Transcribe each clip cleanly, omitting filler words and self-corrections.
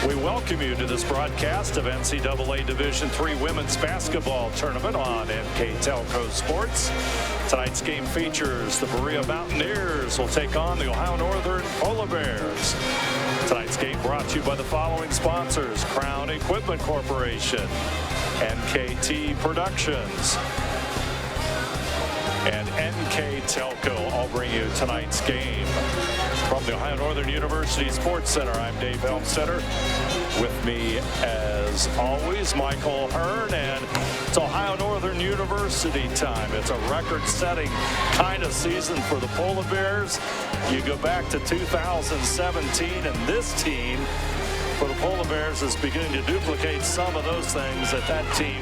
We welcome you to this broadcast of NCAA Division III Women's Basketball Tournament on NKTelco Sports. Tonight's game features the Berea Mountaineers will take on the Ohio Northern Polar Bears. Tonight's game brought to you by the following sponsors: Crown Equipment Corporation, NKT Productions, and NKTelco. I'll bring you tonight's game. From the Ohio Northern University Sports Center, I'm Dave Helmstetter. With me, as always, Michael Hearn, and it's Ohio Northern University time. It's a record-setting kind of season for the Polar Bears. You go back to 2017, and this team for the Polar Bears is beginning to duplicate some of those things that team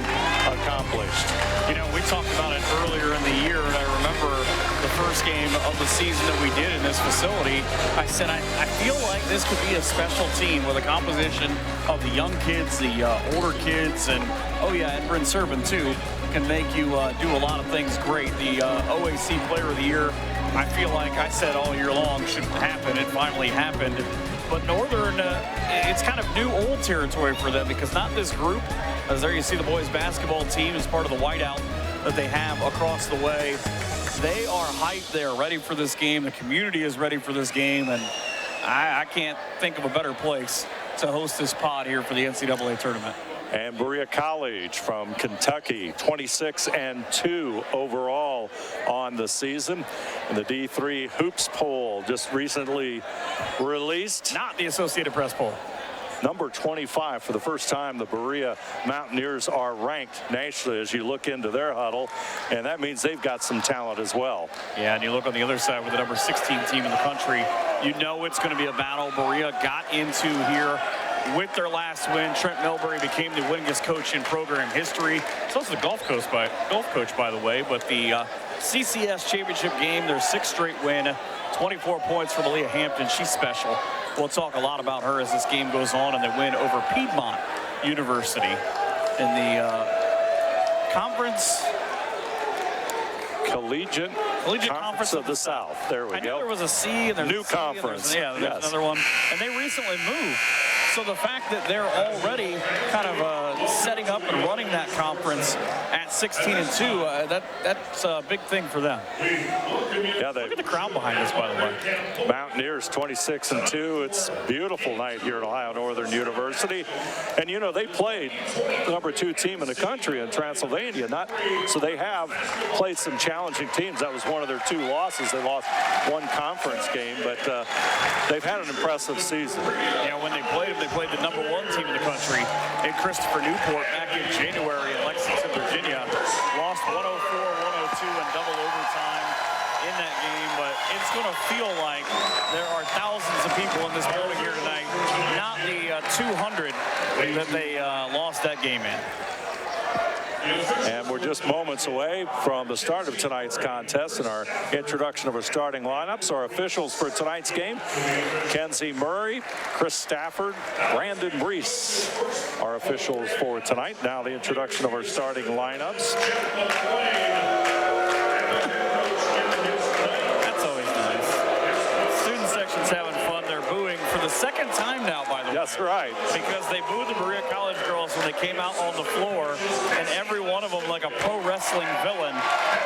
accomplished. You know, we talked about it earlier in the year, and I remember the first game of the season that we did in this facility. I said, I feel like this could be a special team with a composition of the young kids, the older kids, and, oh yeah, and Bryn Serban, too, can make you do a lot of things great. The OAC Player of the Year, I feel like I said all year long should happen. It finally happened. But Northern, it's kind of new old territory for them, because not this group, as there you see the boys basketball team is part of the whiteout that they have across the way. They are hyped. They are ready for this game. The community is ready for this game, and I can't think of a better place to host this pod here for the NCAA tournament. And Berea College from Kentucky, 26-2 overall on the season. And the D3 Hoops poll just recently released. Not the Associated Press poll. Number 25, for the first time, the Berea Mountaineers are ranked nationally as you look into their huddle, and that means they've got some talent as well. Yeah, and you look on the other side with the number 16 team in the country, you know it's going to be a battle. Berea got into here with their last win. Trent Milbury became the winningest coach in program history. He's also the golf coach, by the way, but the CCS championship game, their sixth straight win, 24 points for Leah Hampton. She's special. We'll talk a lot about her as this game goes on, and they win over Piedmont University in the conference. Collegiate Conference of the South. There we go. I knew there was a C and there's new a C conference. And there's another one. And they recently moved. So the fact that they're already kind of setting up and running that conference at 16-2, that's a big thing for them. Yeah, look at the crowd behind us, by the way. Mountaineers 26-2. It's a beautiful night here at Ohio Northern University. And, you know, they played the number 2 team in the country in Transylvania. So they have played some challenging teams. That was one of their 2 losses. They lost one conference game, but they've had an impressive season. Yeah, when they played them, they played the number 1 team in the country in Christopher Newport back in January in Lexington, Virginia. Lost 104-102 in double overtime in that game, but it's going to feel like there are thousands of people in this building here tonight, not the 200 that they lost that game in. And we're just moments away from the start of tonight's contest and our introduction of our starting lineups. Our officials for tonight's game: Kenzie Murray, Chris Stafford, Brandon Brees. Our officials for tonight. Now the introduction of our starting lineups. That's always nice. Student section's having fun. They're booing for the second time now, by the way. That's right. Because they booed the Berea College girls when they came out on the floor, and every one of them, like a pro wrestling villain,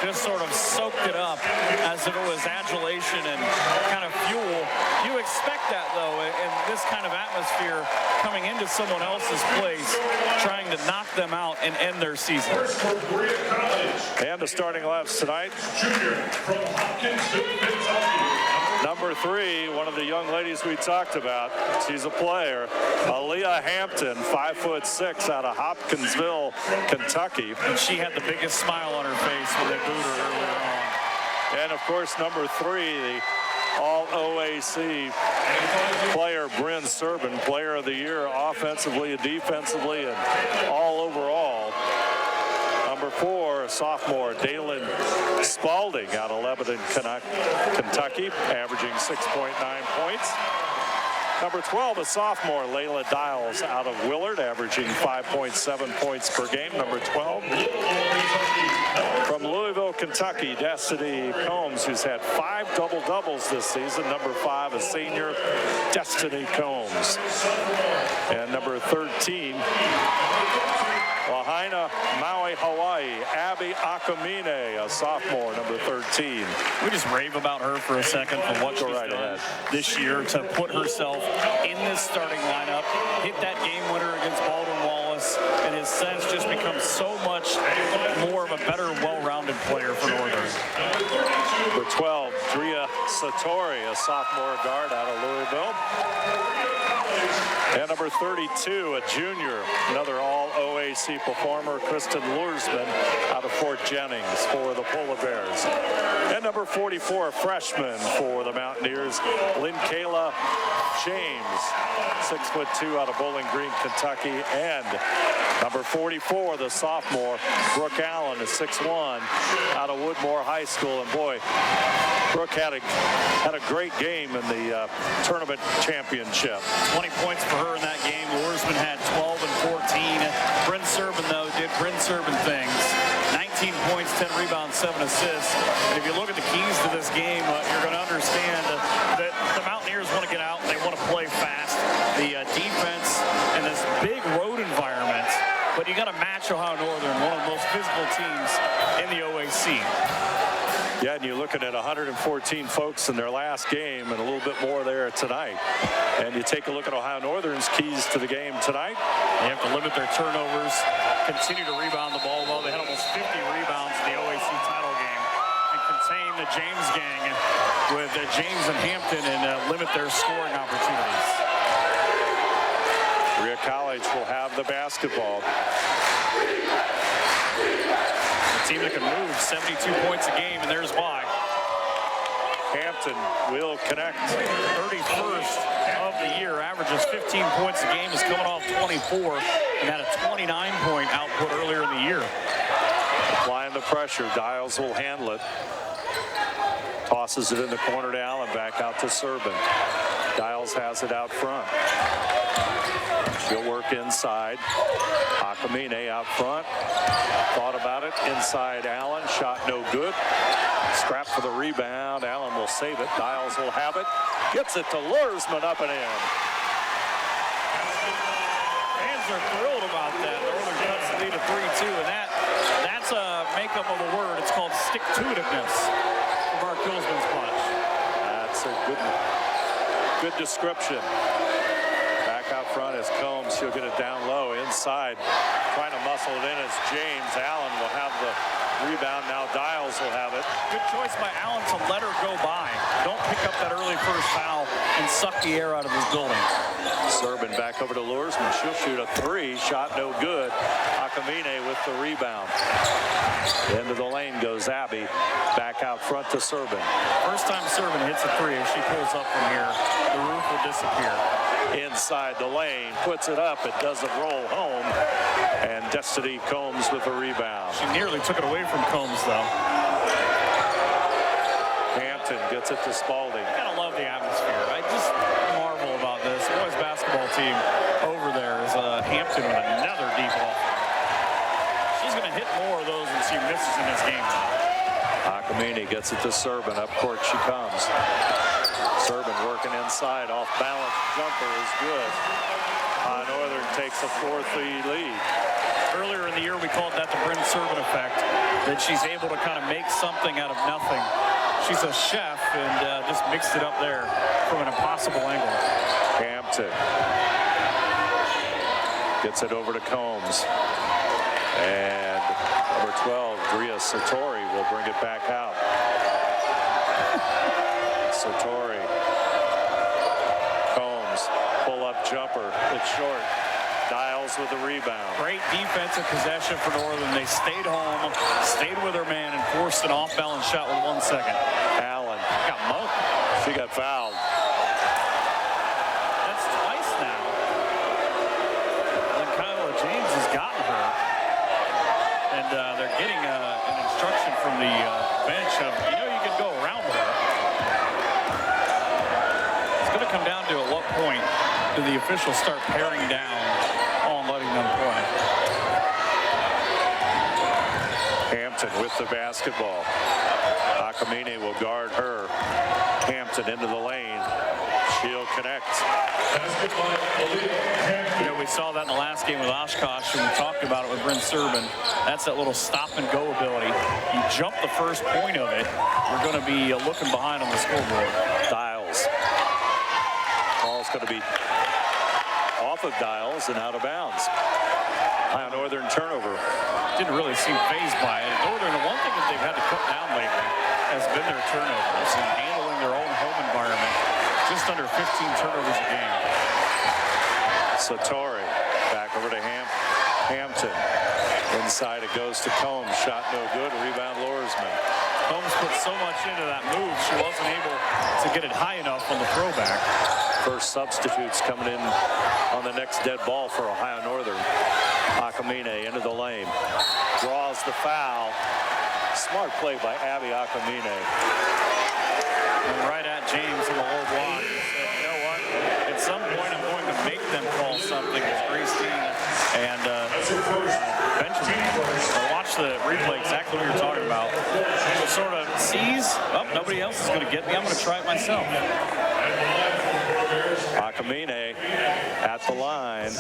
just sort of soaked it up as if it was adulation and kind of fuel. You expect that, though, in this kind of atmosphere, coming into someone else's place, trying to knock them out and end their season. And the starting lineups tonight. Number 3, one of the young ladies we talked about. She's a player. Aaliyah Hampton, 5'6", out of Hopkinsville, Kentucky. And she had the biggest smile on her face when they booed her earlier on. And, of course, number 3, the All-OAC player, Bryn Serban, Player of the Year, offensively, defensively, and all overall. Number 4, sophomore Dalen Spalding out of Lebanon, Kentucky, averaging 6.9 points. Number 12, a sophomore, Layla Dials out of Willard, averaging 5.7 points per game. Number 12. From Louisville, Kentucky, Destiny Combs, who's had 5 double-doubles this season. Number 5, a senior, Destiny Combs. And number 13, Lahaina, Maui, Hawaii, Abby Akamine, a sophomore, number 13. We just rave about her for a second for what she's done this year to put herself in this starting lineup, hit that game winner against Baldwin Wallace, and has since just become so much more of a better, well-rounded player for Northern. Number 12, Drea Satori, a sophomore guard out of Louisville. And number 32, a junior, another all-OAC performer, Kristen Lursman out of Fort Jennings for the Polar Bears. And number 44, a freshman for the Mountaineers, Lynn Kayla James, 6'2" out of Bowling Green, Kentucky. And number 44, the sophomore, Brooke Allen, is 6'1", out of Woodmore High School. And boy, Brooke had a great game in the tournament championship. 20 points for her in that game. Lursman had 12 and 14. Bryn Servin, though, did Bryn Servin things. 19 points, 10 rebounds, 7 assists. And if you look at the keys to this game, you're going to understand that the Mountaineers want to get out and they want to play fast. The defense and this big road environment. But you got to match Ohio Northern, one of the most physical teams in the OAC. Yeah, and you're looking at 114 folks in their last game and a little bit more there tonight. And you take a look at Ohio Northern's keys to the game tonight. They have to limit their turnovers, continue to rebound the ball well. They had almost 50 rebounds in the OAC title game, and contain the James gang with James and Hampton and limit their scoring opportunities. Berea College will have the basketball. A team that can move 72 points a game, and there's why. Hampton will connect. 31st of the year, averages 15 points a game, is coming off 24, and had a 29-point output earlier in the year. Applying the pressure, Dials will handle it. Tosses it in the corner to Allen, back out to Servin. Dials has it out front. She'll work inside. Akamine out front. Thought about it. Inside Allen. Shot no good. Scrap for the rebound. Allen will save it. Dials will have it. Gets it to Lursman, up and in. Fans are thrilled about that. Northern cuts the lead to 3-2, and that's a makeup of a word. It's called stick-to-itiveness for Mark Gilsman's bunch. That's a good description. Back out front is Combs. She'll get it down low inside. Trying to muscle it in as James. Allen will have the rebound. Now Dials will have it. Good choice by Allen to let her go by. Don't pick up that early first foul and suck the air out of this building. Servin back over to Lursman. She'll shoot a 3. Shot no good. Akamine with the rebound. Into the lane goes Abby. Back out front to Servin. First time Servin hits a 3. If she pulls up from here, the roof will disappear. Inside the lane, puts it up. It doesn't roll home. And Destiny Combs with the rebound. She nearly took it away from Combs, though. Hampton gets it to Spalding. I gotta love the atmosphere. I just marvel about this. The boys basketball team over there is Hampton with another deep ball. She's gonna hit more of those than she misses in this game. Akamine gets it to Servin. Up court she comes. Servin working inside. Off balance jumper is good. Northern takes a 4-3 lead. Earlier in the year, we called that the Bryn Servin effect, that she's able to kind of make something out of nothing. She's a chef and just mixed it up there from an impossible angle. Hampton gets it over to Combs. And number 12, Drea Satori, will bring it back out. Satori. Combs, pull-up jumper. It's short. Dials with the rebound. Great defensive possession for Northern. They stayed home, stayed with their man, and forced an off-balance shot with 1 second. Allen Got mugged. She got fouled. That's twice now. And Kyla James has gotten her. And they're getting an instruction from the bench of, you can go around her. It's going to come down to at what point do the officials start paring down on letting them play. Hampton with the basketball. Akamine will guard her. Hampton into the lane. She'll connect. You know, we saw that in the last game with Oshkosh, and we talked about it with Bryn Serban. That's that little stop-and-go ability. You jump the first point of it, you're going to be looking behind on the scoreboard. Dials. Ball's going to be off of Dials and out of bounds. Ohio Northern turnover. Didn't really seem fazed by it. Northern, the one thing that they've had to cut down lately has been their turnovers and handling their own home environment. Just under 15 turnovers a game. Satori back over to Hampton. Inside it goes to Combs. Shot no good. Rebound Lorsman. Combs put so much into that move, she wasn't able to get it high enough on the throwback. First substitutes coming in on the next dead ball for Ohio Northern. Akamine into the lane. Draws the foul. Smart play by Abby Akamine. And right at James in the low block. He said, you know what? At some point, I'm going to make them call something. It's Grace Dean and Benjamin. Watch the replay, exactly what you're talking about. Sort of sees, oh, nobody else is going to get me. I'm going to try it myself. Akamine at the line. 78%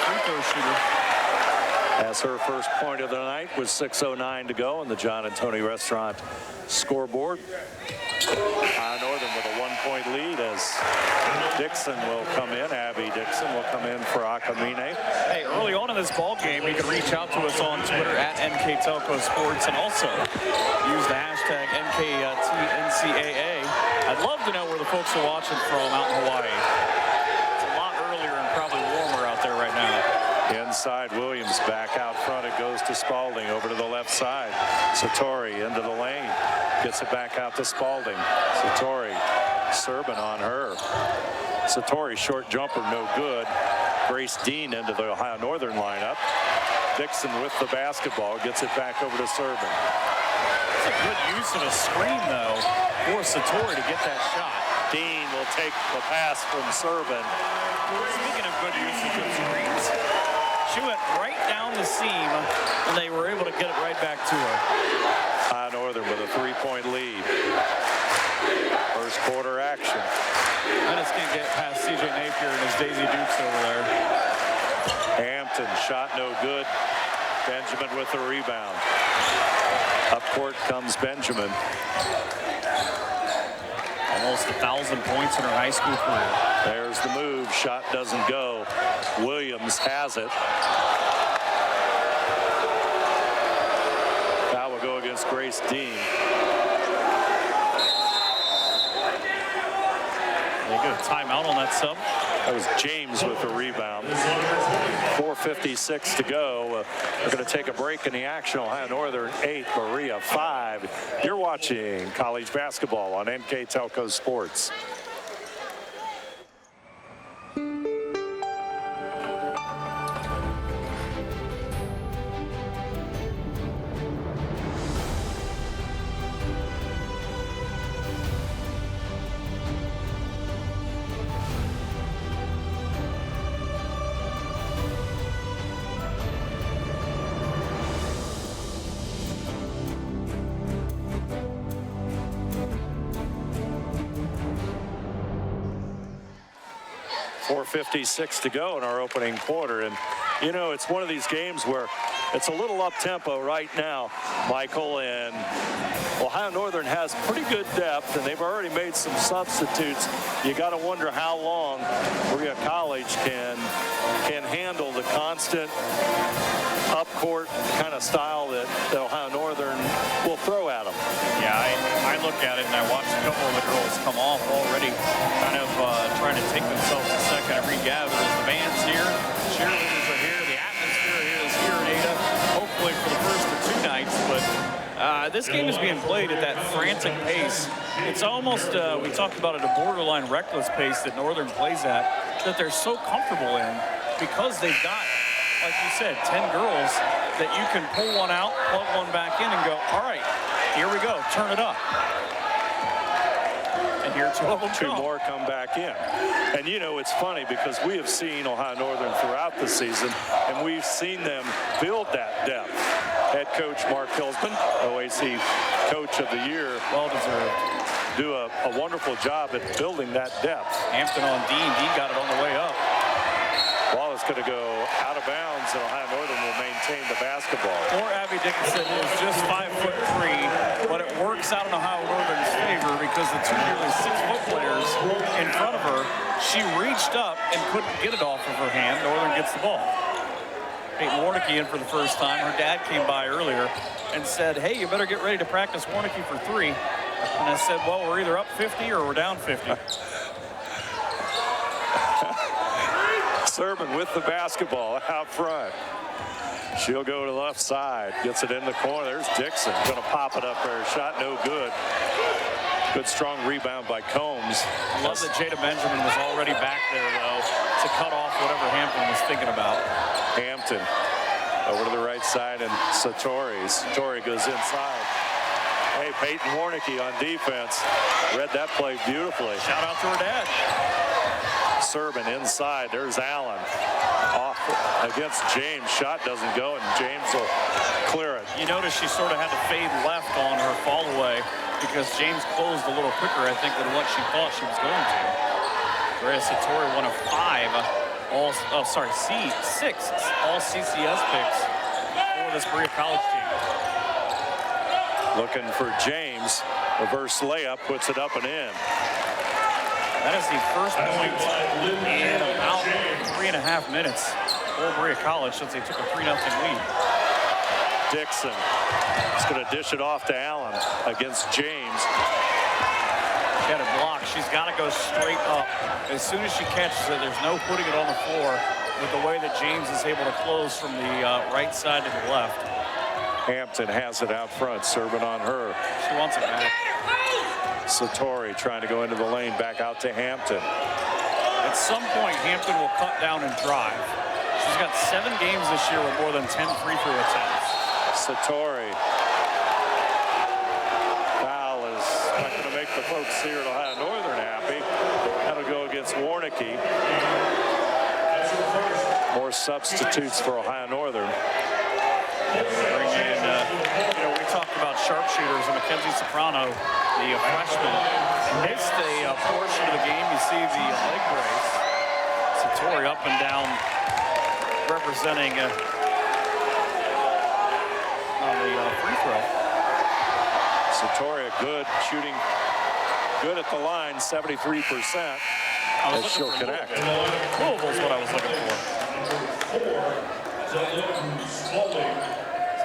free throw shooter. As her first point of the night with 6:09 to go on the John and Tony Restaurant scoreboard. Ohio Northern with a 1-point lead as Dixon will come in. Abby Dixon will come in for Akamine. Hey, early on in this ball game, you can reach out to us on Twitter at NKTelco Sports and also use the hashtag NKTNCAA. I'd love to know where the folks are watching from out in Hawaii. It's a lot earlier and probably warmer out there right now. Inside, Williams back out front. It goes to Spalding over to the left side. Satori into the lane. Gets it back out to Spalding. Satori, Serban on her. Satori, short jumper, no good. Grace Dean into the Ohio Northern lineup. Dixon with the basketball. Gets it back over to Serban. It's a good use of a screen, though, for Satori to get that shot. Dean will take the pass from Serban. Speaking of good usage of screens, she went right down the seam, and they were able to get it right back to her. Ohio Northern with a 3-point lead. First quarter action. I just can't get past C.J. Napier and his Daisy Dukes over there. Hampton shot no good. Benjamin with the rebound. Up court comes Benjamin. Almost 1,000 points in her high school career. There's the move. Shot doesn't go. Williams has it. That will go against Grace Dean. They get a timeout on that sub. That was James with the rebound. 4:56 to go. We're going to take a break in the action. Ohio Northern 8, Berea 5. You're watching college basketball on NKTelco Sports. .56 to go in our opening quarter. And, you know, it's one of these games where it's a little up-tempo right now, Michael, and Ohio Northern has pretty good depth, and they've already made some substitutes. You got to wonder how long Berea College can handle the constant up-court kind of style that Ohio Northern will throw at them. Yeah, I look at it and I watch a couple of the girls come off already, kind of trying to take themselves a second to regather. The band's here, cheerleaders are here, the atmosphere here is here in Ada, hopefully for the first of 2 nights, but this game is being played at that frantic pace. It's almost, we talked about it, a borderline reckless pace that Northern plays at, that they're so comfortable in because they've got, like you said, 10 girls that you can pull one out, plug one back in and go, all right, here we go, turn it up. here, 2 of them Two come. more come back in. And you know, it's funny because we have seen Ohio Northern throughout the season, and we've seen them build that depth. Head coach Mark Hilsman, OAC Coach of the Year, Well deserved. do a wonderful job at building that depth. Hampton on Dean. Dean got it on the way up. Ball is going to go out of bounds, and Ohio Northern will maintain the basketball. Poor Abby Dickinson is just 5'3", but it works out in Ohio Northern's favor because the two nearly 6-foot players in front of her, she reached up and couldn't get it off of her hand. Northern gets the ball. Peyton Warnicki in for the first time. Her dad came by earlier and said, hey, you better get ready to practice Warnicki for 3. And I said, well, we're either up 50 or we're down 50. Serban with the basketball out front. She'll go to the left side, gets it in the corner. There's Dixon, going to pop it up there. Shot no good. Good strong rebound by Combs. I love that Jada Benjamin was already back there, though, to cut off whatever Hampton was thinking about. Hampton over to the right side, and Satori goes inside. Hey, Peyton Warnicki on defense. Read that play beautifully. Shout out to her dad. Serban inside. There's Allen. Off against James. Shot doesn't go, and James will clear it. You notice she sort of had to fade left on her fall away because James closed a little quicker, I think, than what she thought she was going to. Berea Satori, 1 of 5. Six all CCS picks for this Berea College team. Looking for James. Reverse layup, puts it up and in. That is the first point in about 3.5 minutes for Berea College since they took a 3-0 lead. Dixon is going to dish it off to Allen against James. She had it blocked. She's got to go straight up. As soon as she catches it, there's no putting it on the floor with the way that James is able to close from the right side to the left. Hampton has it out front. Serban on her. She wants it back. Satori trying to go into the lane, back out to Hampton. At some point, Hampton will cut down and drive. She's got 7 games this year with more than 10 free throw attempts. Satori. Foul is not going to make the folks here at Ohio Northern happy. That'll go against Warnicki. More substitutes for Ohio Northern. Bring in, we talked about sharpshooters, and Mackenzie Soprano, the freshman, missed a portion of the game. You see the leg brace. Satori up and down, representing on the free throw. Satori good, shooting good at the line, 73%. As she'll connect. Louisville's what I was looking for.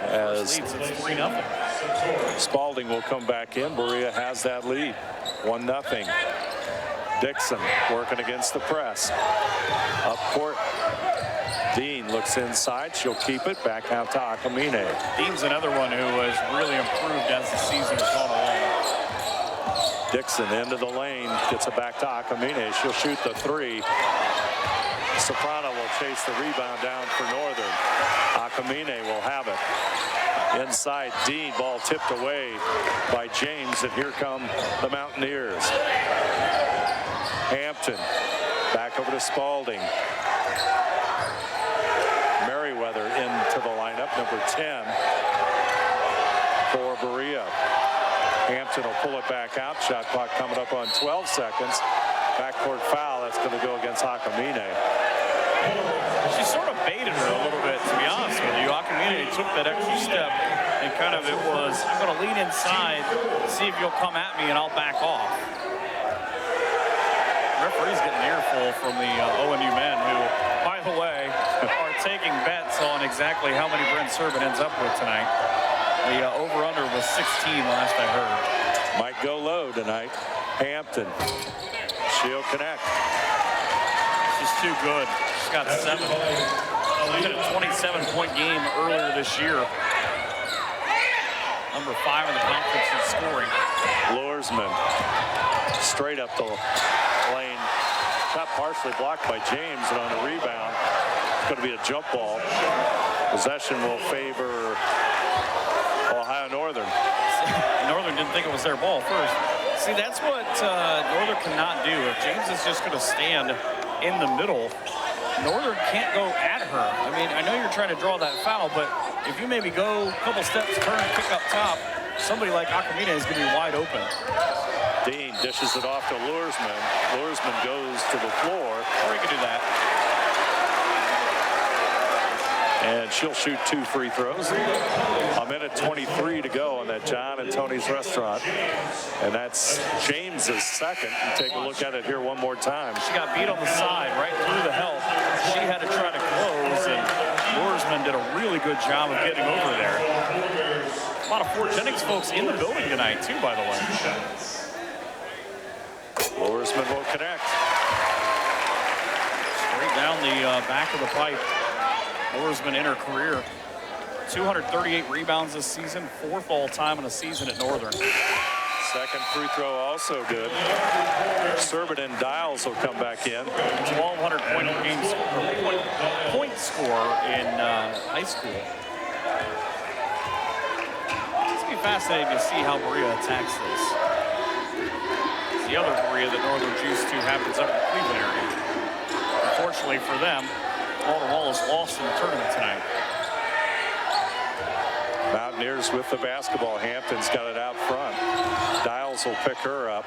As Leads, it's 3-0. Spalding will come back in. Berea has that lead, 1-0. Dixon working against the press. Up court. Dean looks inside. She'll keep it. Back out to Akamine. Dean's another one who has really improved as the season has gone along. Dixon into the lane. Gets it back to Akamine. She'll shoot the 3. Soprano will chase the rebound down for Northern. Akamine will have it. Inside Dean, ball tipped away by James, and here come the Mountaineers. Hampton back over to Spalding. Merriweather into the lineup, number 10 for Berea. Hampton will pull it back out. Shot clock coming up on 12 seconds. Backcourt foul, that's going to go against Akamine. She sort of baited her a little bit, to be honest with you. Akamine took that extra step, and kind of it was, I'm going to lean inside, see if you'll come at me, and I'll back off. The referee's getting an earful from the ONU men, who, by the way, are taking bets on exactly how many Brent Serban ends up with tonight. The over-under was 16 last I heard. Might go low tonight. Hampton. She'll connect. She's too good. She's got 7. She had a 27-point game earlier this year. Number 5 in the conference in scoring. Lursman straight up the lane. Shot partially blocked by James, and on a rebound, it's going to be a jump ball. Possession will favor Ohio Northern. Northern didn't think it was their ball first. See, that's what Northern cannot do. If James is just going to stand in the middle, Northern can't go at her. I mean, I know you're trying to draw that foul, but if you maybe go a couple steps, turn, kick up top, somebody like Acamina is going to be wide open. Dean dishes it off to Luersman. Luersman goes to the floor. Or he could do that. And she'll shoot 2 free throws. A minute 23 to go on that John and Tony's restaurant. And that's James's second. And take a look at it here one more time. She got beat on the side right through the help. She had to try to close, and Luersman did a really good job of getting over there. A lot of Fort Jennings folks in the building tonight, too, by the way. Luersman will connect. Straight down the back of the pipe. Luersman in her career, 238 rebounds this season, 4th all-time in a season at Northern. Second free throw also good. Serban and Dials will come back in. 1,200 point score in high school. It's going to be fascinating to see how Berea attacks this. The other Berea that Northern's used to happens up in the Cleveland area. Unfortunately for them, Walter Wallace lost in the tournament tonight. Mountaineers with the basketball. Hampton's got it out front. Dials will pick her up.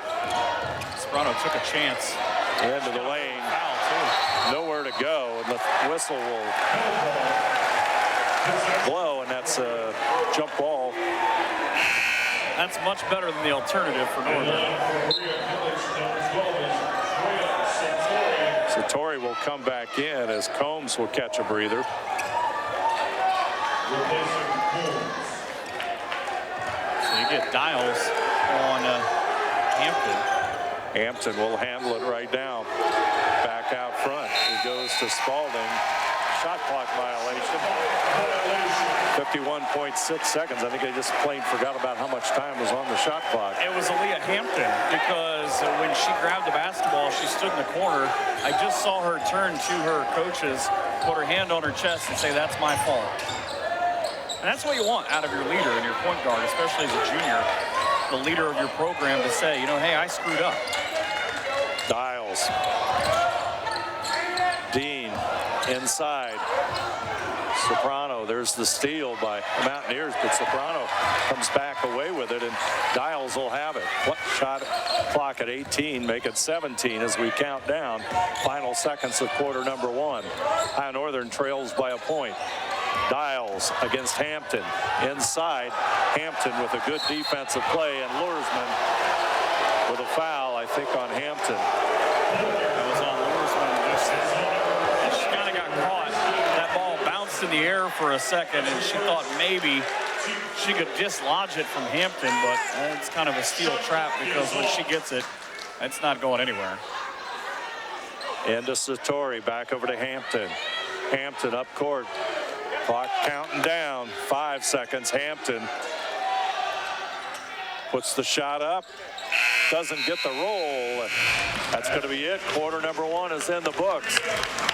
Soprano took a chance. Into the lane. Foul, too. Nowhere to go, and the whistle will blow, and that's a jump ball. That's much better than the alternative for Northern. Satori will come back in as Combs will catch a breather. So you get Dials on Hampton. Hampton will handle it right now. Back out front. It goes to Spalding. Shot clock violation. 51.6 seconds. I think they just plain forgot about how much time was on the shot clock. It was Aaliyah Hampton, because when she grabbed the basketball, she stood in the corner. I just saw her turn to her coaches, put her hand on her chest and say, "That's my fault." And that's what you want out of your leader and your point guard, especially as a junior, the leader of your program, to say, you know, hey, I screwed up. Dials. Dean inside. Soprano, there's the steal by the Mountaineers, but Soprano comes back away with it, and Dials will have it. Shot clock at 18, make it 17 as we count down. Final seconds of quarter number 1. Ohio Northern trails by a point. Dials against Hampton. Inside, Hampton with a good defensive play, and Luersman with a foul, I think, on Hampton. That was on Luersman. She kind of got caught. That ball bounced in the air for a second, and she thought maybe she could dislodge it from Hampton, but it's kind of a steel trap, because when she gets it, it's not going anywhere. Into Satori, back over to Hampton. Hampton up court. Clock counting down. 5 seconds. Hampton puts the shot up. Doesn't get the roll. That's going to be it. Quarter number 1 is in the books.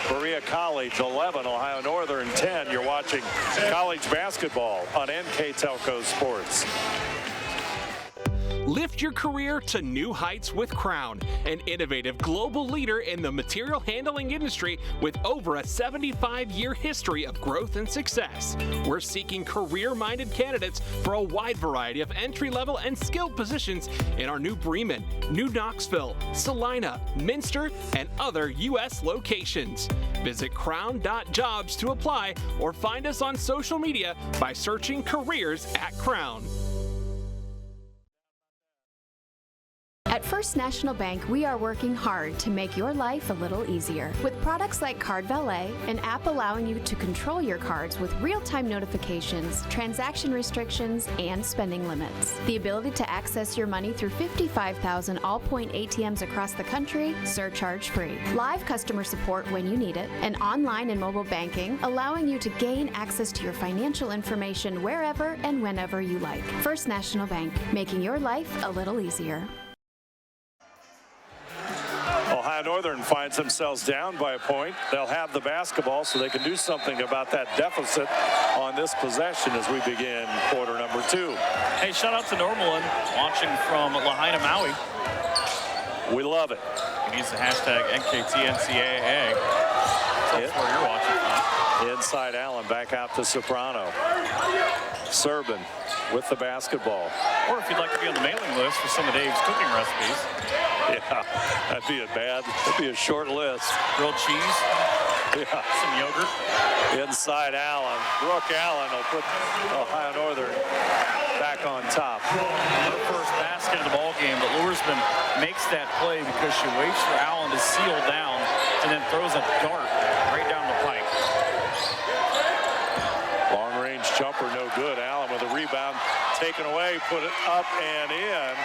Berea College 11, Ohio Northern 10. You're watching college basketball on NKTelco Sports. Lift your career to new heights with Crown, an innovative global leader in the material handling industry with over a 75-year history of growth and success. We're seeking career-minded candidates for a wide variety of entry-level and skilled positions in our new Bremen, New Knoxville, Salina, Minster, and other U.S. locations. Visit crown.jobs to apply or find us on social media by searching Careers at Crown. At First National Bank, we are working hard to make your life a little easier. With products like Card Valet, an app allowing you to control your cards with real-time notifications, transaction restrictions, and spending limits. The ability to access your money through 55,000 all-point ATMs across the country, surcharge-free. Live customer support when you need it, and online and mobile banking, allowing you to gain access to your financial information wherever and whenever you like. First National Bank, making your life a little easier. Ohio Ohio Northern finds themselves down by a point. They'll have the basketball so they can do something about that deficit on this possession as we begin quarter number 2. Hey, shout out to Normalin watching from Lahaina, Maui. We love it. He needs the hashtag NKTNCAA. That's where you're watching from. Inside Allen, back out to Soprano. Serban with the basketball. Or if you'd like to be on the mailing list for some of Dave's cooking recipes. Yeah, that'd be a short list. Grilled cheese. Yeah. Some yogurt. Inside Allen. Brooke Allen will put Ohio Northern back on top. Her first basket of the ball game, but Luersman makes that play because she waits for Allen to seal down and then throws a dart right down the pike. Long range jumper, no good. Allen with a rebound taken away, put it up and in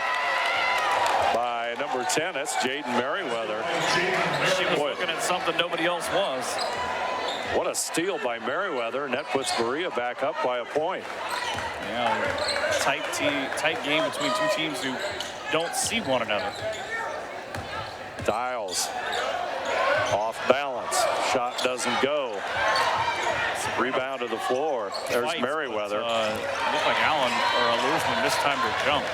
by number 10. That's Jaden Merriweather. She was looking at something nobody else was. What a steal by Merriweather, and that puts Berea back up by a point. Yeah, tight game between two teams who don't see one another. Dials off balance. Shot doesn't go. Rebound to the floor. There's Fights, Merriweather. But, looked like Allen or Luersman missed time to jump.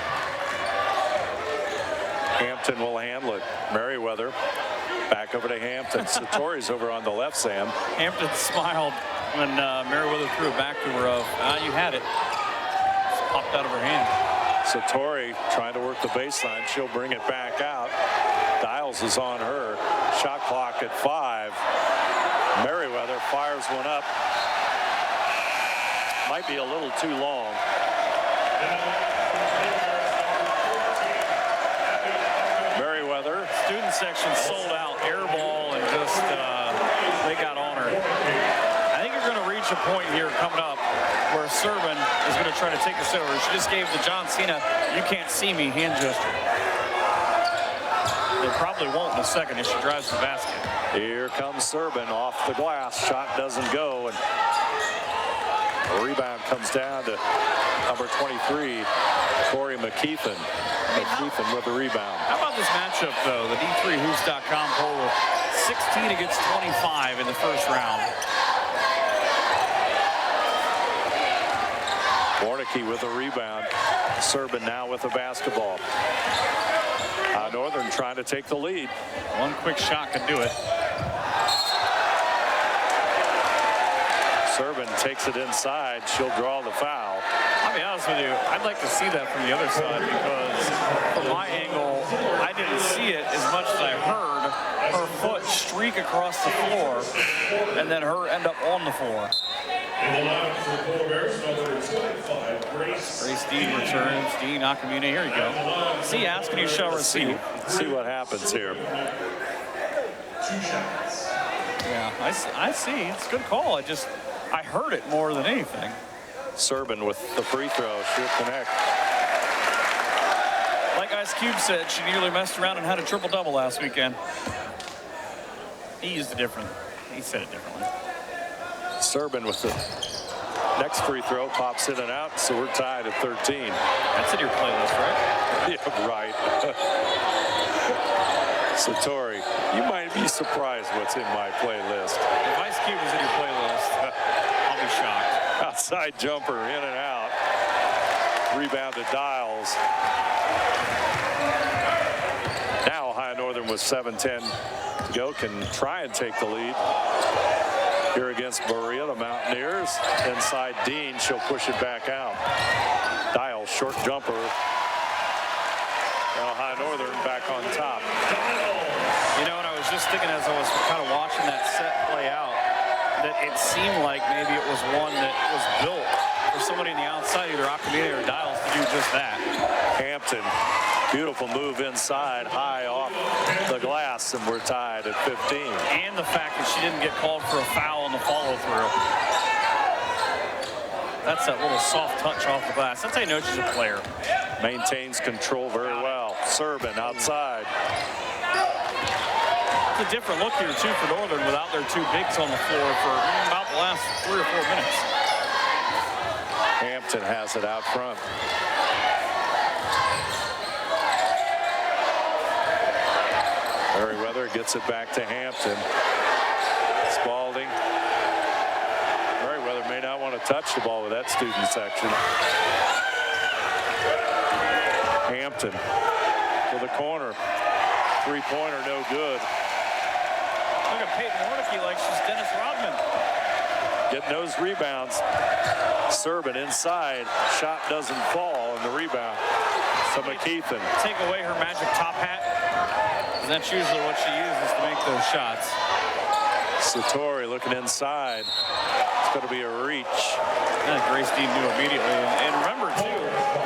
Hampton will handle it. Merriweather back over to Hampton. Satori's over on the left, Sam. Hampton smiled when Merriweather threw it back to her. You had it. Just popped out of her hand. Satori trying to work the baseline. She'll bring it back out. Dials is on her. Shot clock at 5. Merriweather fires one up. Might be a little too long. Merriweather. Student section sold out, air ball, and just they got on her. I think you're going to reach a point here coming up where Serban is going to try to take this over. She just gave the John Cena, you can't see me hand gesture. They probably won't in a second if she drives the basket. Here comes Serban off the glass. Shot doesn't go, and the rebound comes down to number 23, Corey McKeithen. McKeithen with the rebound. How about this matchup, though? The D3Hoops.com poll with 16 against 25 in the first round. Warnicki with a rebound. Serban now with the basketball. Northern trying to take the lead. One quick shot could do it. Serban takes it inside. She'll draw the foul. I'll be honest with you, I'd like to see that from the other side because from my angle, I didn't see it as much as I heard her foot streak across the floor and then her end up on the floor. Grace Dean returns. Dean Nakamune, here you go. See, asking you shall receive. See what happens here. Yeah, I see. It's a good call. I heard it more than anything. Serban with the free throw. She'll connect. Like Ice Cube said, she nearly messed around and had a triple-double last weekend. He said it differently. Serban with the next free throw, pops in and out, so we're tied at 13. That's in your playlist, right? Yeah, right. Satori, you might be surprised what's in my playlist. If Ice Cube was in your playlist, I'll be shocked. Outside jumper, in and out. Rebound to Dials. Now Ohio Northern with 7:10 to go can try and take the lead. Here against Berea, the Mountaineers. Inside Dean, she'll push it back out. Dial, short jumper. And Ohio Northern back on top. You know, and I was just thinking as I was kind of watching that set play out, that it seemed like maybe it was one that was built for somebody on the outside, either Akamine or Dials, to do just that. Hampton, Beautiful move inside, high off the glass, and we're tied at 15. And the fact that she didn't get called for a foul on the follow-through. That's that little soft touch off the glass. That's how you know she's a player. Maintains control very well. Serban outside. It's a different look here, too, for Northern without their two bigs on the floor for about the last 3 or 4 minutes. Hampton has it out front. Merriweather gets it back to Hampton. Spalding. Merriweather may not want to touch the ball with that student section. Hampton to the corner. Three-pointer, no good. Look at Peyton Warnicki like she's Dennis Rodman. Getting those rebounds. Serban inside. Shot doesn't fall, and the rebound. So McKeithen. Take away her magic top hat. That's usually what she uses to make those shots. Satori looking inside. It's going to be a reach. And Grace Dean knew immediately. And remember, too,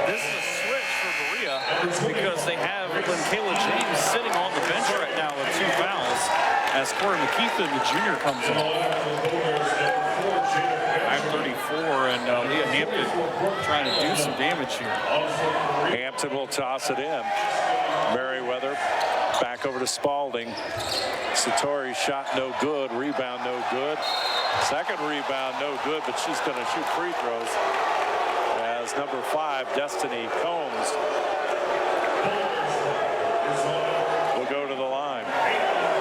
this is a switch for Berea because they have Kayla James sitting on the bench right now with 2 fouls as Corey McKeithen, the junior, comes in. 5:34, and Leah Hampton trying to do some damage here. Hampton will toss it in. Merriweather back over to Spalding. Satori's shot no good. Rebound no good. Second rebound no good, but she's going to shoot free throws as number 5, Destiny Combs, will go to the line.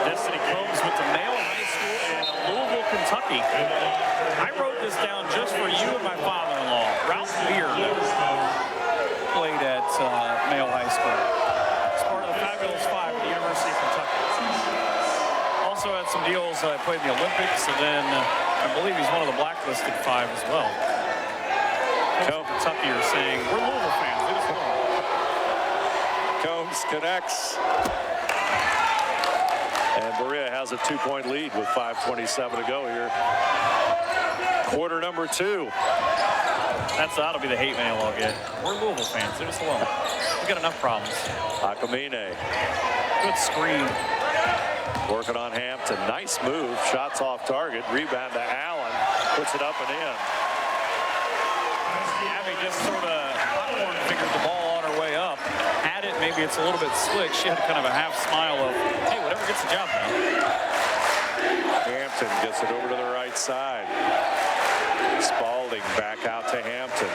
Destiny Combs with the male high school in Louisville, Kentucky. I wrote this down just for you and my father-in-law. Ralph Beard played at male high school. It's part of the Fabulous Five at the University of Kentucky. Also had some deals. Played in the Olympics, and then I believe he's one of the blacklisted 5 as well. Kentucky are saying, we're Louisville fans. Leave us alone. Combs connects. And Berea has a 2-point lead with 5:27 to go here. Quarter number 2. That's ought to be the hate mail I'll get. We're Louisville fans. Leave us alone. We've got enough problems. Akamine. Good screen. Working on Hampton. Nice move. Shots off target. Rebound to Allen. Puts it up and in. Abby just sort of popcorn fingered the ball on her way up. Had it. Maybe it's a little bit slick. She had kind of a half smile of, hey, whatever gets the job done. Hampton gets it over to the right side. Spalding back out to Hampton.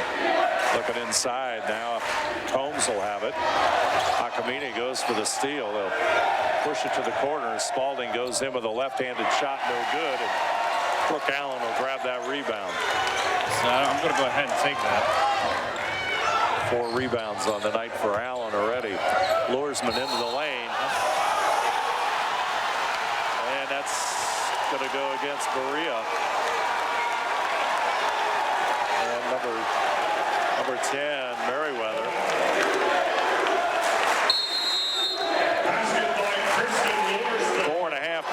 Looking inside now. Combs will have it. Akamine goes for the steal. They'll push it to the corner. Spalding goes in with a left-handed shot, no good. And Brooke Allen will grab that rebound. So I'm going to go ahead and take that. 4 rebounds on the night for Allen already. Luresman into the lane. And that's going to go against Berea. And number 10, Merriweather.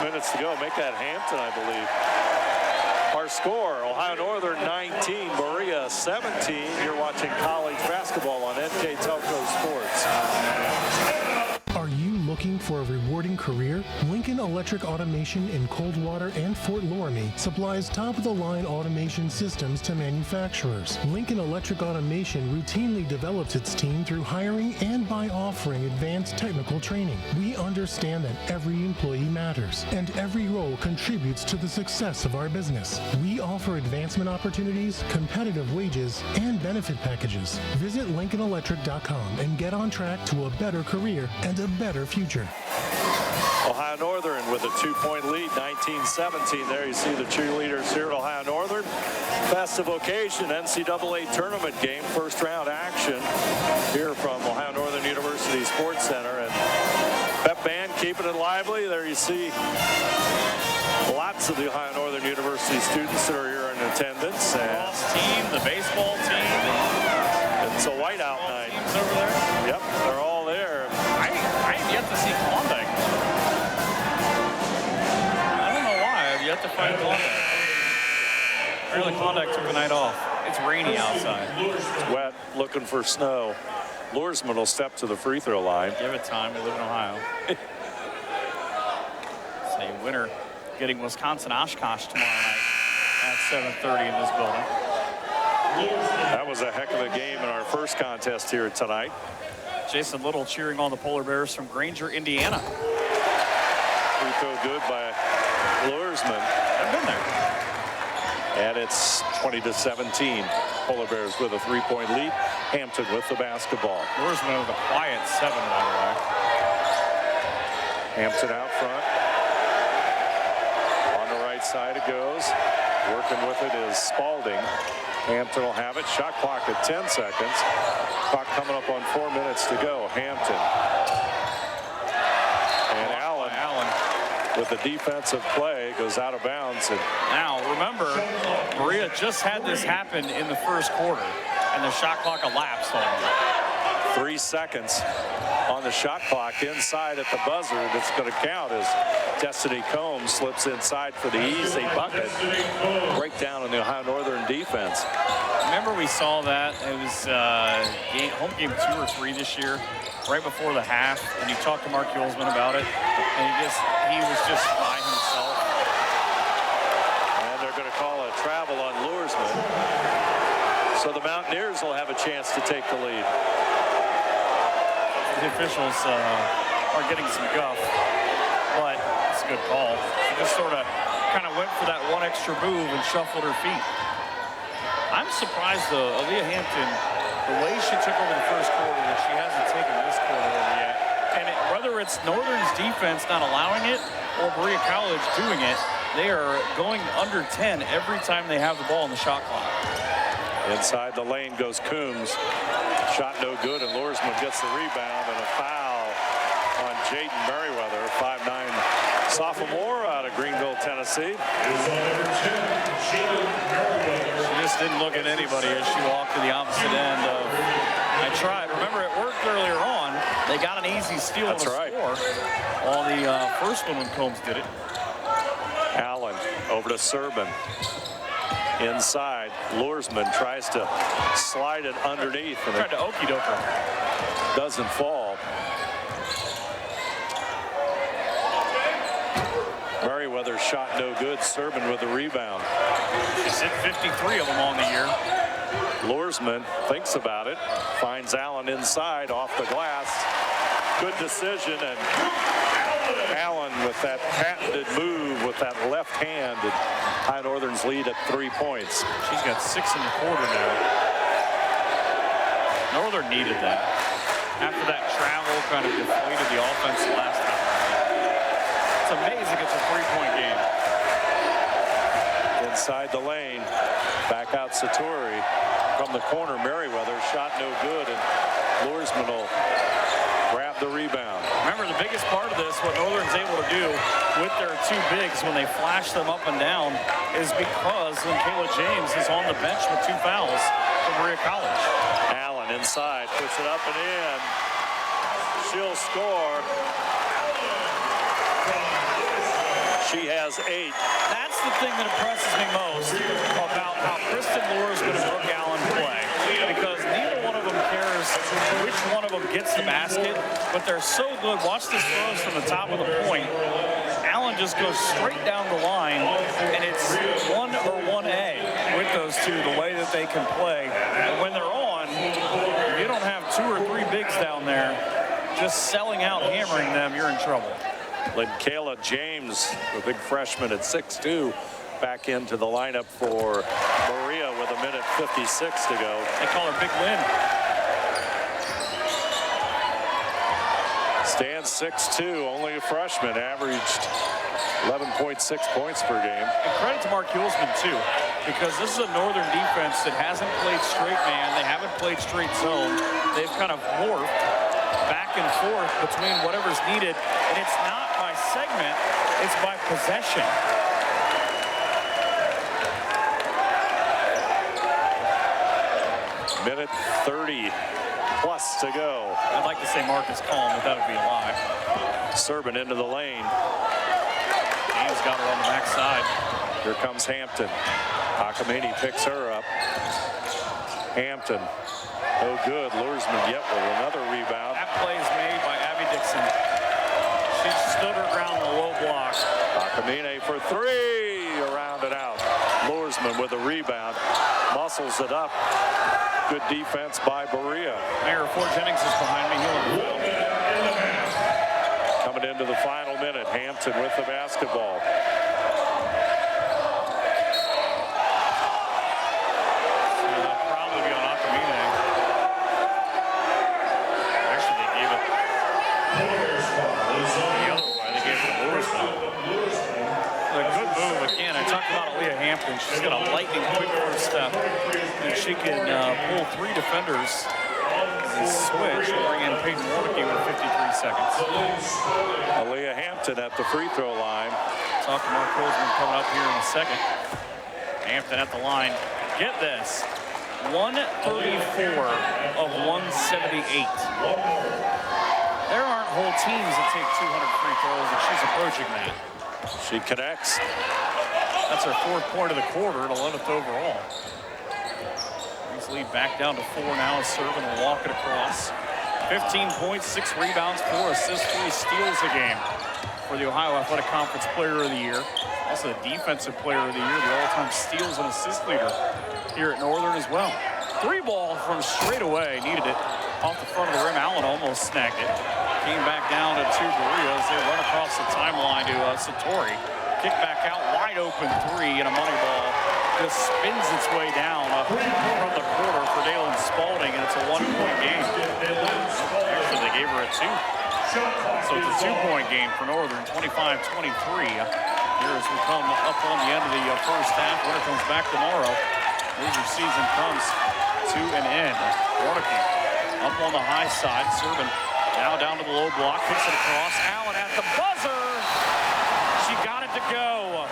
Minutes to go. Make that Hampton, I believe. Our score, Ohio Northern 19, Berea 17. You're watching college basketball on NKTelco Sports. Are you looking for a rewarding career? Lincoln Electric Automation in Coldwater and Fort Loramie supplies top-of-the-line automation systems to manufacturers. Lincoln Electric Automation routinely develops its team through hiring and by offering advanced technical training. We understand that every employee matters, and every role contributes to the success of our business. We offer advancement opportunities, competitive wages, and benefit packages. Visit LincolnElectric.com and get on track to a better career and a better future. Ohio Northern with a 2-point lead, 19-17. There you see the cheerleaders here at Ohio Northern. Festive occasion, NCAA tournament game, first round action here from Ohio Northern University Sports Center. And Pep Band keeping it lively. There you see lots of the Ohio Northern University students that are here in attendance. The lacrosse team, the baseball team. It's a whiteout night. Teams over there. Yep, they're all there. I have yet to see Klondike. I don't know why. I've yet to find Klondike. Apparently Klondike took the night off. It's rainy outside. It's wet, looking for snow. Luresman will step to the free throw line. Give it time. We live in Ohio. It's a winner getting Wisconsin Oshkosh tomorrow night at 7:30 in this building. That was a heck of a game in our first contest here tonight. Jason Little cheering on the Polar Bears from Granger, Indiana. Free throw good by Luresman. I've been there. And it's 20-17. Polar Bears with a 3-point lead. Hampton with the basketball. Luresman with a quiet 7, by the way. Hampton out front. On the right side it goes. Working with it is Spalding. Hampton will have it. Shot clock at 10 seconds. Clock coming up on 4 minutes to go. Hampton. And Allen with the defensive play goes out of bounds. And now remember, Berea just had this happen in the first quarter, and the shot clock elapsed on them. 3 seconds on the shot clock inside at the buzzer. That's going to count as Destiny Combs slips inside for the easy bucket. Breakdown on the Ohio Northern defense. Remember we saw that. It was home game 2 or 3 this year, right before the half, and you talked to Mark Hulsman about it, and he was just by himself. And they're going to call a travel on Luersman. So the Mountaineers will have a chance to take the lead. The officials are getting some guff, but it's a good call. She just sort of kind of went for that one extra move and shuffled her feet. I'm surprised, though, Aaliyah Hampton, the way she took over the first quarter, that she hasn't taken this quarter over yet. And whether it's Northern's defense not allowing it or Berea College doing it, they are going under 10 every time they have the ball in the shot clock. Inside the lane goes Coombs. Shot no good, and Luersman gets the rebound, and a foul on Jaden Merriweather, 5'9" sophomore out of Greenville, Tennessee. She just didn't look at anybody as she walked to the opposite end of. I tried. Remember, it worked earlier on. They got an easy steal and a score on the first one when Combs did it. Allen over to Serban. Inside, Luersman tries to slide it underneath, and tried to okey-doke her. Doesn't fall. Merriweather shot no good. Serban with the rebound. She's hit 53 of them on the year. Luersman thinks about it, finds Allen inside off the glass. Good decision, and Allen with that patented move with that left hand. And High Northern's lead at 3 points. She's got 6 in the quarter now. Northern needed that. After that travel kind of deflated the offense last time. It's amazing it's a 3-point game. Inside the lane, back out Satori. From the corner, Merriweather shot no good, and Luersman will grab the rebound. Remember, the biggest part of this, what Northern's able to do with their 2 bigs when they flash them up and down, is because Kayla James is on the bench with 2 fouls from Berea College. Allen inside, puts it up and in. She'll score. She has 8. That's the thing that impresses me most about how Kristen Luersman and Brooke Allen play, because neither one of them cares which one of them gets the basket, but they're so good. Watch this throws from the top of the point. Allen just goes straight down the line, and it's 1 or 1A with those 2, the way that they can play. And when they're on, if you don't have 2 or 3 bigs down there just selling out, hammering them, you're in trouble. Kayla James, the big freshman at 6'2", back into the lineup for Berea with 1:56 to go. They call her Big Lynn. Stands 6'2", only a freshman, averaged 11.6 points per game. And credit to Mark Hulsman, too, because this is a Northern defense that hasn't played straight man. They haven't played straight zone. They've kind of morphed back and forth between whatever's needed, and it's not by segment, it's by possession. Minute 30 plus to go. I'd like to say Marcus Calm, but that would be a lie. Serban into the lane. James got her on the backside. Here comes Hampton. Akameni picks her up. Hampton, no good. Luersman yet with another rebound. That play is made by Abby Dixon. She stood her ground in the low block. Akameni for 3, around and out. Luersman with a rebound, muscles it up. Good defense by Berea. Mayor Fort Jennings is behind me. Coming into the final minute, Hampton with the basketball. Probably be on Akameni. Actually, they gave it the other way. A good move again. I talked about Aaliyah Hampton. She's got a lightning quick first step, and she can pull 3 defenders and switch and bring in Peyton Warnicky with 53 seconds. Aaliyah Hampton at the free throw line. Talk to Mark Holzman coming up here in a second. Hampton at the line. Get this. 134 of 178. There aren't whole teams that take 200 free throws, and she's approaching that. She connects. That's her 4th point of the quarter and 11th overall. Brings lead back down to 4 now. Serving and walking across. 15 points, 6 rebounds, 4 assists, 3 steals a game for the Ohio Athletic Conference Player of the Year. Also the Defensive Player of the Year, the all-time steals and assist leader here at Northern as well. 3 ball from straight away. Needed it off the front of the rim. Allen almost snagged it. Came back down to Berea as they run across the timeline to Satori. Kick back out, wide open 3 and a money ball. Just spins its way down from the quarter for Dalen Spalding, and it's a 1-point game. Actually, they gave her a 2. So it's a 2-point game for Northern, 25-23. Here as we come up on the end of the first half. Winner comes back tomorrow. Loser season comes to an end. Warnicky up on the high side, serving. Now down to the low block, kicks it across. Allen at the buzzer. She got it to go.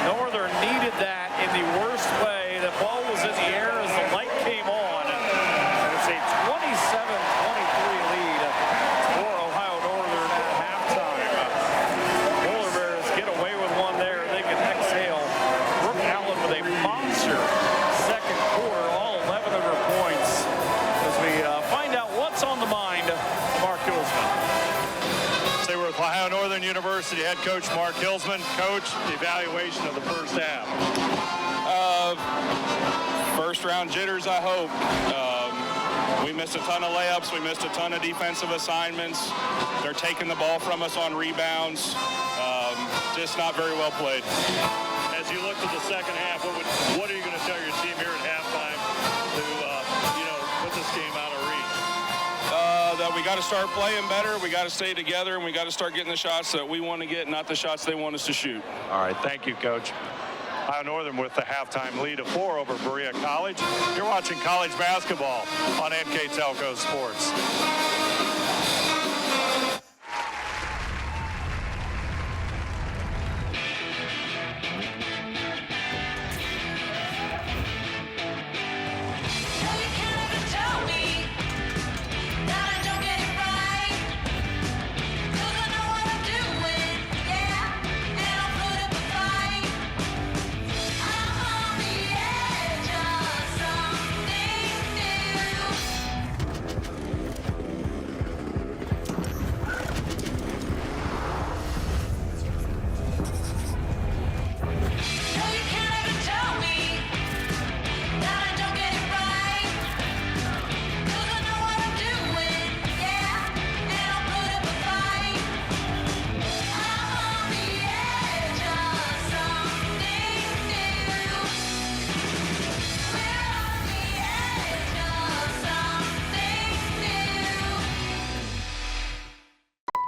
Northern needed that in the worst way. The ball was in the air as the light came on. And it's a 27-23 lead for Ohio Northern at halftime. Polar Bears get away with one there. They can exhale. Brooke Allen with a monster second quarter, all 11 of her points. As we find out what's on the mind of Mark Hilsman. Stay with Ohio Northern University head coach Mark Hilsman. Coach, the evaluation of the first half. First round jitters, I hope. We missed a ton of layups. We missed a ton of defensive assignments. They're taking the ball from us on rebounds. Just not very well played. As you look to the second half, what are you going to tell your team here at halftime to put this game out of reach? That we got to start playing better. We got to stay together, and we got to start getting the shots that we want to get, not the shots they want us to shoot. All right, thank you, Coach. Ohio Northern with the halftime lead of 4 over Berea College. You're watching college basketball on NKTelco Sports.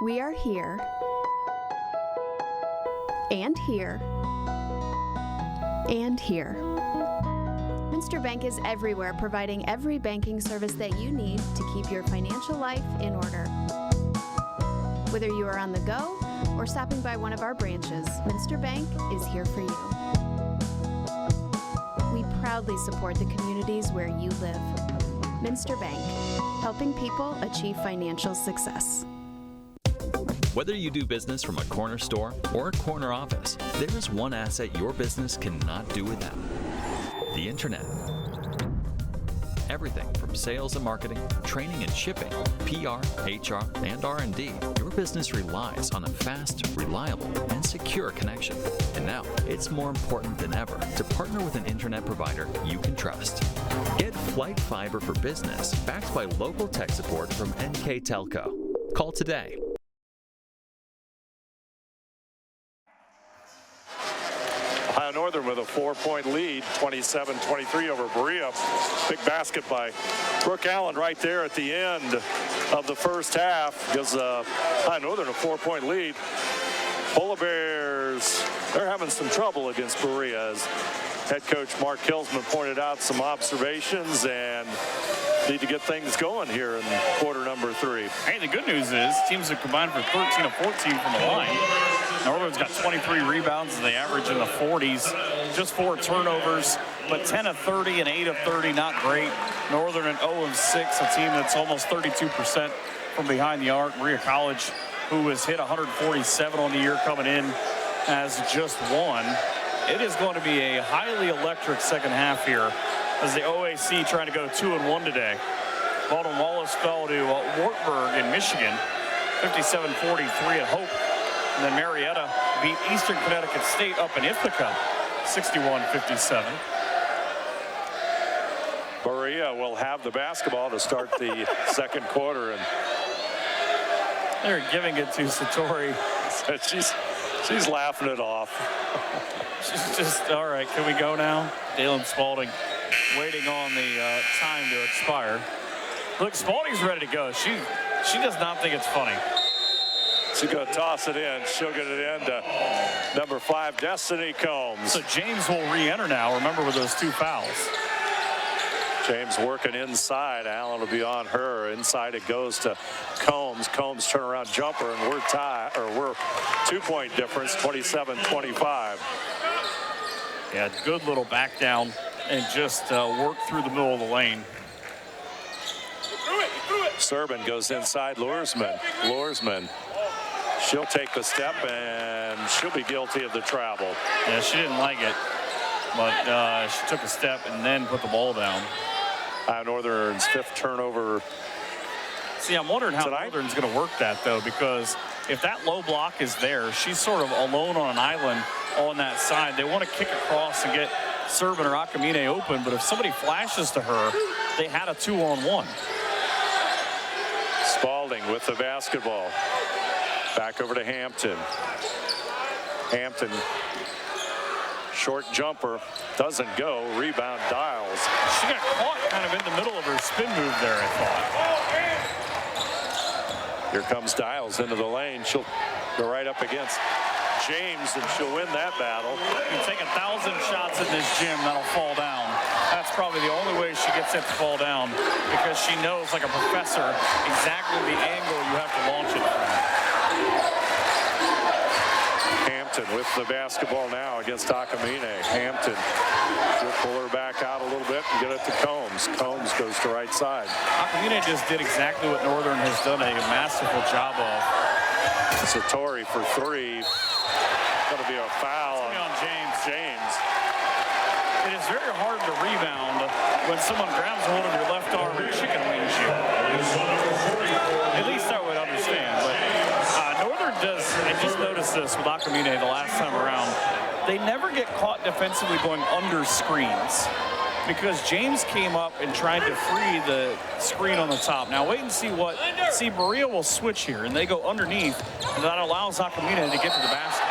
We are here, and here, and here. Minster Bank is everywhere, providing every banking service that you need to keep your financial life in order. Whether you are on the go or stopping by one of our branches, Minster Bank is here for you. We proudly support the communities where you live. Minster Bank, helping people achieve financial success. Whether you do business from a corner store or a corner office, there is one asset your business cannot do without: the internet. Everything from sales and marketing, training and shipping, PR, HR, and R&D, your business relies on a fast, reliable, and secure connection. And now, it's more important than ever to partner with an internet provider you can trust. Get Flight Fiber for Business, backed by local tech support from NKTelco. Call today. Ohio Northern with a 4-point lead, 27-23 over Berea. Big basket by Brooke Allen right there at the end of the first half gives High Northern a 4-point lead. Polar Bears, they're having some trouble against Berea, as head coach Mark Kilsman pointed out some observations and need to get things going here in quarter number 3. Hey, the good news is teams have combined for 13 of 14 from the line. Northern's got 23 rebounds as they average in the 40s. Just 4 turnovers, but 10 of 30 and 8 of 30, not great. Northern at 0 of 6, a team that's almost 32% from behind the arc. Berea College, who has hit 147 on the year coming in, has just 1. It is going to be a highly electric second half here as the OAC trying to go 2-1 today. Baldwin Wallace fell to Wartburg in Michigan, 57-43 at Hope. And then Marietta beat Eastern Connecticut State up in Ithaca, 61-57. Berea will have the basketball to start the second quarter, and they're giving it to Satori. she's laughing it off. She's just, all right, can we go now? Dalen Spalding waiting on the time to expire. Look, Spalding's ready to go. She does not think it's funny. She's going to toss it in. She'll get it in to number 5, Destiny Combs. So James will re-enter now, remember, with those 2 fouls. James working inside. Allen will be on her. Inside it goes to Combs. Combs turnaround jumper, and we're 2-point difference, 27-25. Yeah, good little back down and just work through the middle of the lane. Serban goes inside Luersman. Luersman, she'll take the step, and she'll be guilty of the travel. Yeah, she didn't like it, but she took a step and then put the ball down. Northern's 5th turnover. See, I'm wondering how tonight. Northern's going to work that, though, because if that low block is there, she's sort of alone on an island on that side. They want to kick across and get Serban or Akamine open, but if somebody flashes to her, they had a 2-on-1. Spalding with the basketball. Back over to Hampton. Hampton, short jumper, doesn't go. Rebound, Dials. She got caught kind of in the middle of her spin move there, I thought. Here comes Dials into the lane. She'll go right up against James, and she'll win that battle. You take 1,000 shots in this gym, that'll fall down. That's probably the only way she gets it to fall down, because she knows, like a professor, exactly the angle you have to launch it from. Hampton with the basketball now against Akamine. Hampton will pull her back out a little bit and get it to Combs. Combs goes to right side. Akamine just did exactly what Northern has done a masterful job of. Satori for 3. Going to be a foul on James. James. It is very hard to rebound when someone grabs hold of your left arm and chicken wings you. At least I would understand. But Northern does, I just noticed this with Akamine the last time around, they never get caught defensively going under screens, because James came up and tried to free the screen on the top. Now wait and see Berea will switch here, and they go underneath, and that allows Akamine to get to the basket.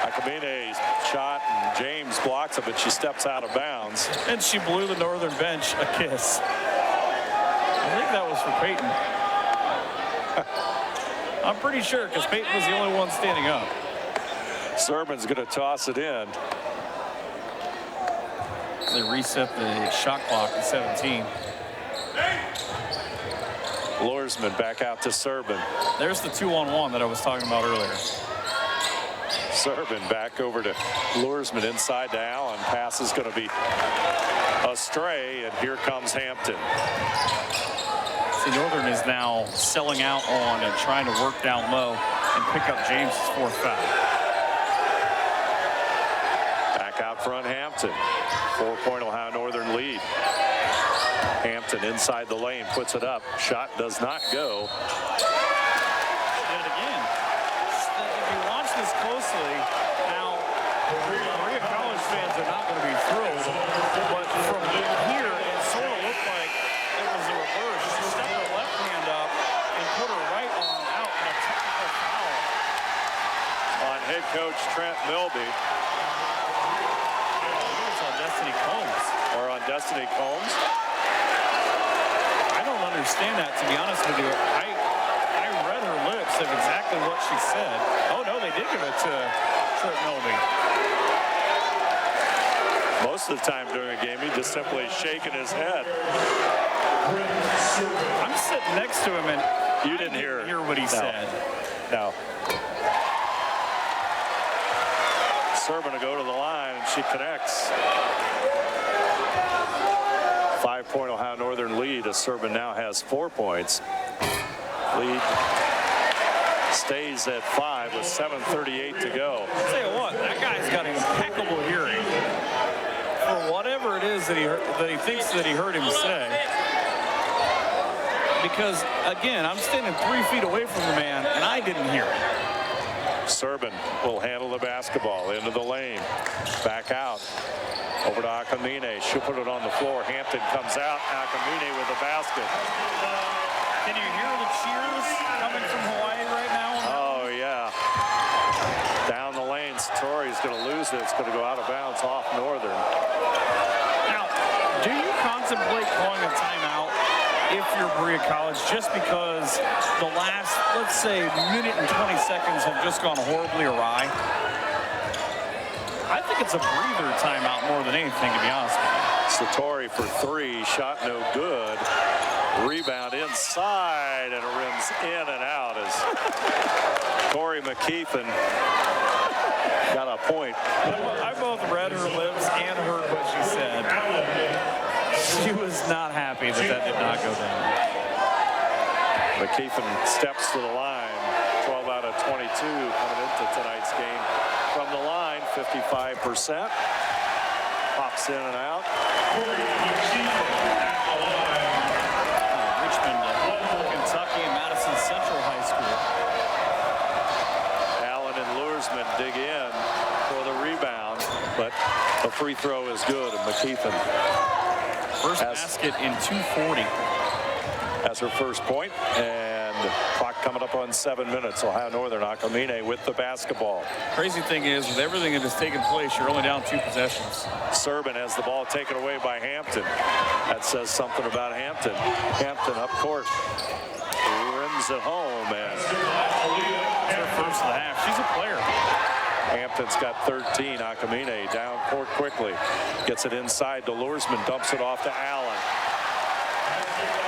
Akamine's shot, and James blocks it, but she steps out of bounds. And she blew the Northern bench a kiss. I think that was for Peyton. I'm pretty sure, because Peyton was the only one standing up. Serban's going to toss it in. They reset the shot clock at 17. Luersman back out to Serban. There's the 2-on-1 that I was talking about earlier. Serban back over to Luersman, inside to Allen. Pass is going to be astray, and here comes Hampton. See, Northern is now selling out on and trying to work down low and pick up James' 4th foul. Back out front, Hampton. 4-point Ohio Northern lead. Hampton inside the lane, puts it up. Shot does not go. Did it again. If you watch this closely, now Berea College fans are not going to be thrilled, but from here, it sort of looked like it was a reverse. She stepped her left hand up and put her right arm out in a technical foul. On head coach Trent Milby. It's on Destiny Combs. Or on Destiny Combs. I don't understand that, to be honest with you. I read her lips of exactly what she said. Oh, no, they did give it to Trent Milby. Most of the time during a game, he just simply shaking his head. I'm sitting next to him, and you didn't hear what he said. No. Serving to go to the line, and she connects. 5-point Ohio Northern lead as Servin now has 4 points. Lead stays at 5 with 7:38 to go. I'll tell you what, that guy's got impeccable hearing. For whatever it is that he thinks that he heard him say. Because, again, I'm standing 3 feet away from the man, and I didn't hear it. Servin will handle the basketball into the lane. Back out. Over to Akamine. She'll put it on the floor. Hampton comes out. Akamine with the basket. Can you hear the cheers coming from Hawaii right now? Oh, yeah. Down the lane. Satori's going to lose it. It's going to go out of bounds off Northern. Now, do you contemplate calling a timeout if you're Berea College just because the last, let's say, minute and 20 seconds have just gone horribly awry? I think it's a breather timeout more than anything, to be honest with you. Satori for 3. Shot no good. Rebound inside, and it rims in and out as Corey McKeithen got a point. I both read her lips and heard what she said. She was not happy that did not go down. McKeithen steps to the line. 12 out of 22 coming into tonight's game. From the line, 55%. Pops in and out. Richmond, Kentucky, and Madison Central High School. Allen and Luersman dig in for the rebound, but the free throw is good, and McKeithen First basket in 2:40. That's her first point, and clock coming up on 7 minutes. Ohio Northern, Akamine with the basketball. Crazy thing is, with everything that has taken place, you're only down 2 possessions. Servin has the ball taken away by Hampton. That says something about Hampton. Hampton up court. Rims it home, and it's her first of the half. She's a player. Hampton's got 13. Akamine down court quickly. Gets it inside to Luersman. Dumps it off to Allen.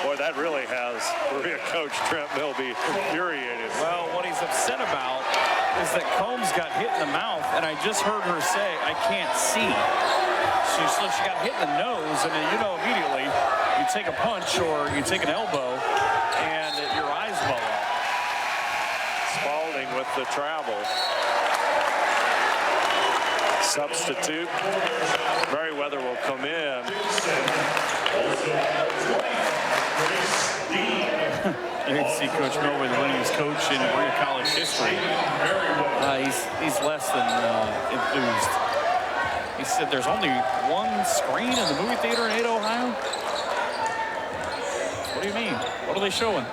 Boy, that really has Berea coach Trent Milby infuriated. Well, what he's upset about is that Combs got hit in the mouth, and I just heard her say, I can't see. So she got hit in the nose, and then, you know, immediately you take a punch or you take an elbow, and your eyes blow up. Spalding with the travel. Substitute. Merriweather will come in. You can see Coach Milby, the winningest coach in Berea College history. He's less than enthused. He said there's only one screen in the movie theater in Ada, Ohio. What do you mean? What are they showing?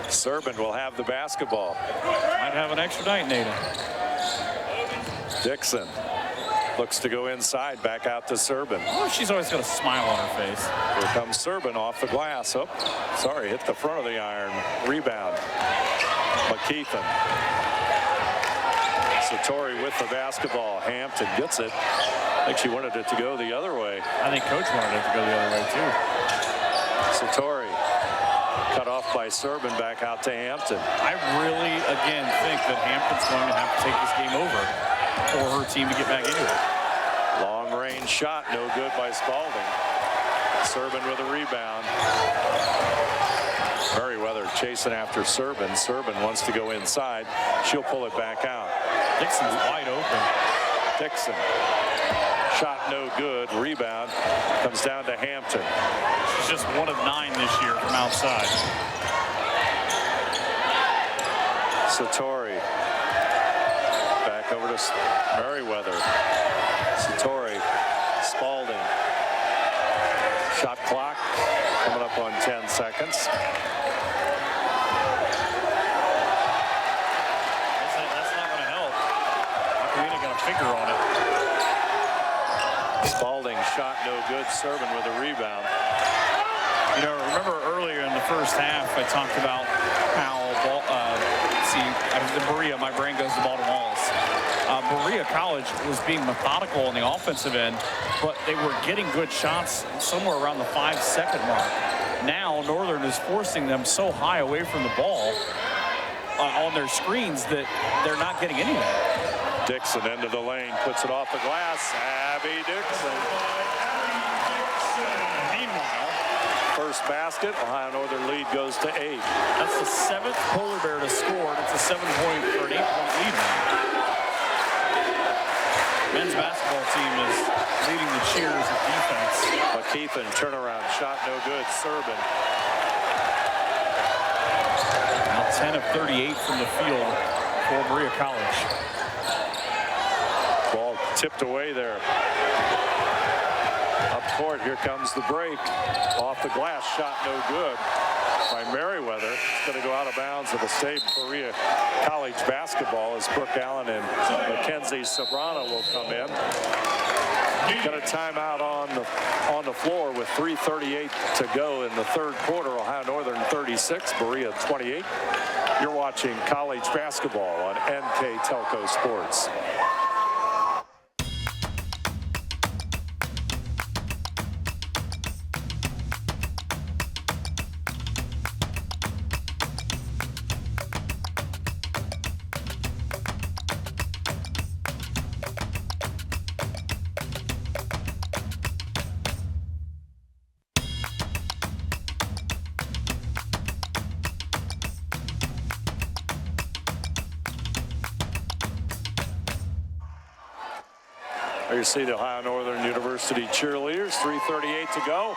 Servin will have the basketball. Might have an extra night in Ada. Dixon looks to go inside, back out to Servin. Oh, she's always got a smile on her face. Here comes Servin off the glass. Oh, sorry, hit the front of the iron. Rebound. McKeithen. Satori with the basketball. Hampton gets it. I think she wanted it to go the other way. I think Coach wanted it to go the other way, too. Satori cut off by Servin, back out to Hampton. I really, again, think that Hampton's going to have to take this game over for her team to get back into it. Long range shot, no good by Spalding. Servin with a rebound. Merriweather chasing after Servin. Servin wants to go inside. She'll pull it back out. Dixon's wide open. Dixon. Shot no good. Rebound comes down to Hampton. She's just 1 of 9 this year from outside. Satori. Back over to Merriweather. Satori. Spalding. Shot clock coming up on 10 seconds. That's not going to help. sticker on it. Spalding shot no good. Servin with a rebound. You know, remember earlier in the first half, I talked about how, the Berea, my brain goes to Baldwin Wallace. Berea College was being methodical on the offensive end, but they were getting good shots somewhere around the 5-second mark. Now, Northern is forcing them so high away from the ball on their screens that they're not getting anything. Dixon into the lane, puts it off the glass. Abby Dixon. Meanwhile, first basket, Ohio Northern lead goes to 8. That's the 7th Polar Bear to score, and it's a 7-point or an 8-point lead now. Men's basketball team is leading the cheers of defense. McKeithen turnaround shot no good. Servin. Now 10 of 38 from the field for Berea College. Ball tipped away there. Up court, here comes the break. Off the glass, shot no good by Merriweather. It's going to go out of bounds of the state Berea College basketball as Brooke Allen and Mackenzie Sobrano will come in. Got a timeout on the floor with 3:38 to go in the third quarter. Ohio Northern 36, Berea 28. You're watching college basketball on NKTelco Sports. There you see the Ohio Northern University cheerleaders. 3:38 to go.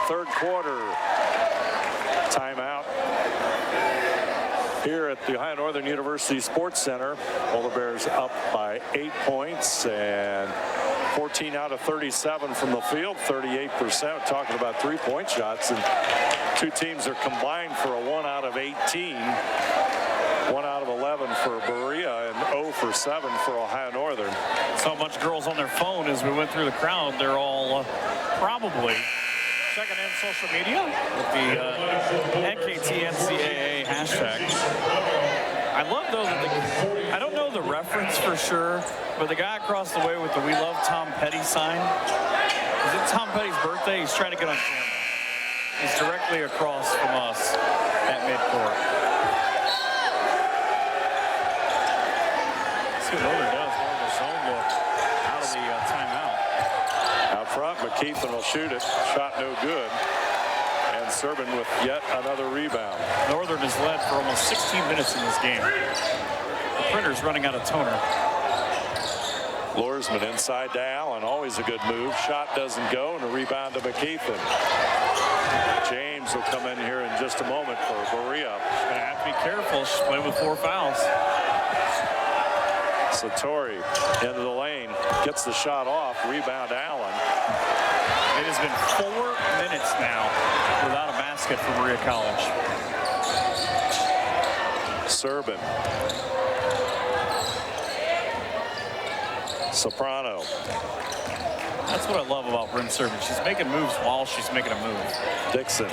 Third quarter. Timeout here at the Ohio Northern University Sports Center. Polar Bears up by 8 points and 14 out of 37 from the field, 38%. Talking about three-point shots, and two teams are combined for a 1 out of 18. 1 out of 11 for Berea and 0 for 7 for Ohio Northern. So much girls on their phone as we went through the crowd. They're all probably checking in social media with the NKT hashtag. I love though that I don't know the reference for sure, but the guy across the way with the "We Love Tom Petty" sign, is it Tom Petty's birthday? He's trying to get on camera. He's directly across from us at midcourt. See what Northern does. More of a zone look out of the timeout. Out front, McKeithen will shoot it. Shot no good. And Servin with yet another rebound. Northern has led for almost 16 minutes in this game. The printer's running out of toner. Lorsman inside to Allen. Always a good move. Shot doesn't go, and a rebound to McKeithen. James will come in here in just a moment for Berea. She's going to have to be careful. She's playing with 4 fouls. Satori into the lane, gets the shot off, rebound Allen. It has been 4 minutes now without a basket for Berea College. Servin. Soprano. That's what I love about Bryn Servin. She's making moves while she's making a move. Dixon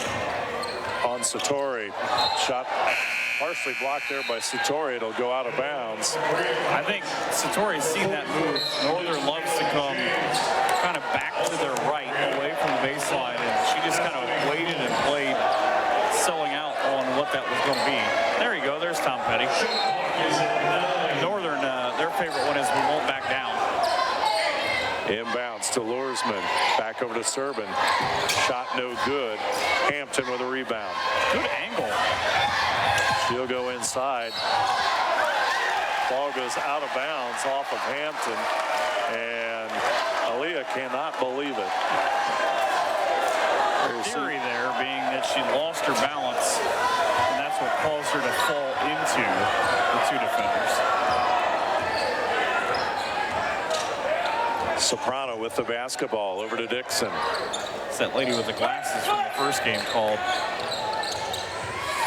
on Satori. Shot partially blocked there by Satori. It'll go out of bounds. I think Satori's seen that move. Northern loves to come kind of back to their right, away from the baseline, and she just kind of waited and played, selling out on what that was going to be. There you go. There's Tom Petty. Northern, their favorite one is "We Won't Back Down." Inbounds to Lorsman. Back over to Servin. Shot no good. Hampton with a rebound. Good angle. She'll go inside. Ball goes out of bounds off of Hampton. And Aaliyah cannot believe it. Theory there being that she lost her balance, and that's what caused her to fall into the two defenders. Soprano with the basketball over to Dixon. It's that lady with the glasses from the first game called.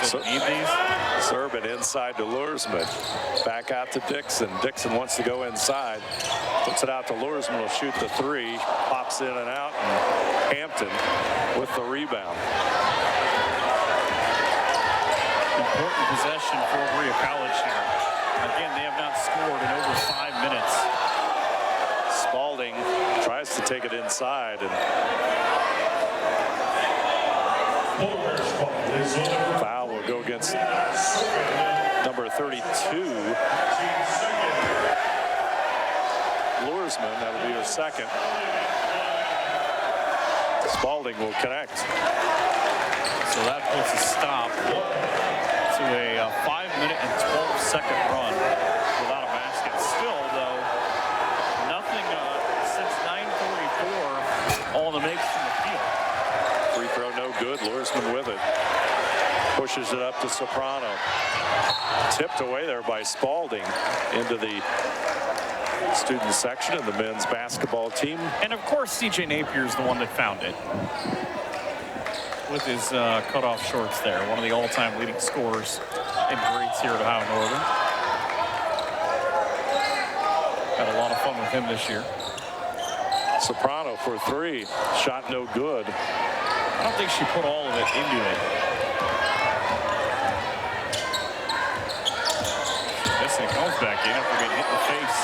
said, need these? Servin inside to Luersman. Back out to Dixon. Dixon wants to go inside. Puts it out to Luersman. Will shoot the three. Pops in and out. And Hampton with the rebound. Important possession for Berea College here. Again, they have not scored in over 5 minutes. Spalding tries to take it inside. And foul will go against number 32. Luersman, that'll be her second. Spalding will connect. So that puts a stop to a 5-minute and 12-second run without a basket. Still, though, nothing since 9:44 all the makes from the field. Free throw no good. Luersman with it. Pushes it up to Soprano. Tipped away there by Spalding into the student section of the men's basketball team. And, of course, C.J. Napier's the one that found it with his cutoff shorts there. One of the all-time leading scorers and greats here at Ohio Northern. Had a lot of fun with him this year. Soprano for three. Shot no good. I don't think she put all of it into it. She comes back in after getting hit in the face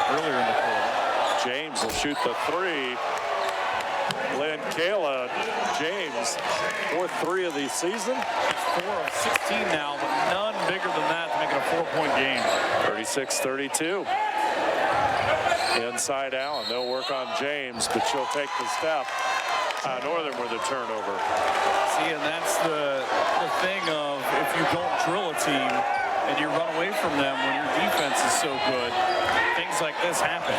earlier in the quarter. James will shoot the three. Lynn Kayla James, fourth three of the season. 4 of 16 now, but none bigger than that to make it a 4-point game. 36-32. Inside Allen. They'll work on James, but she'll take the step. Northern with a turnover. See, and that's the thing of if you don't drill a team and you run away from them when your defense is so good, things like this happen.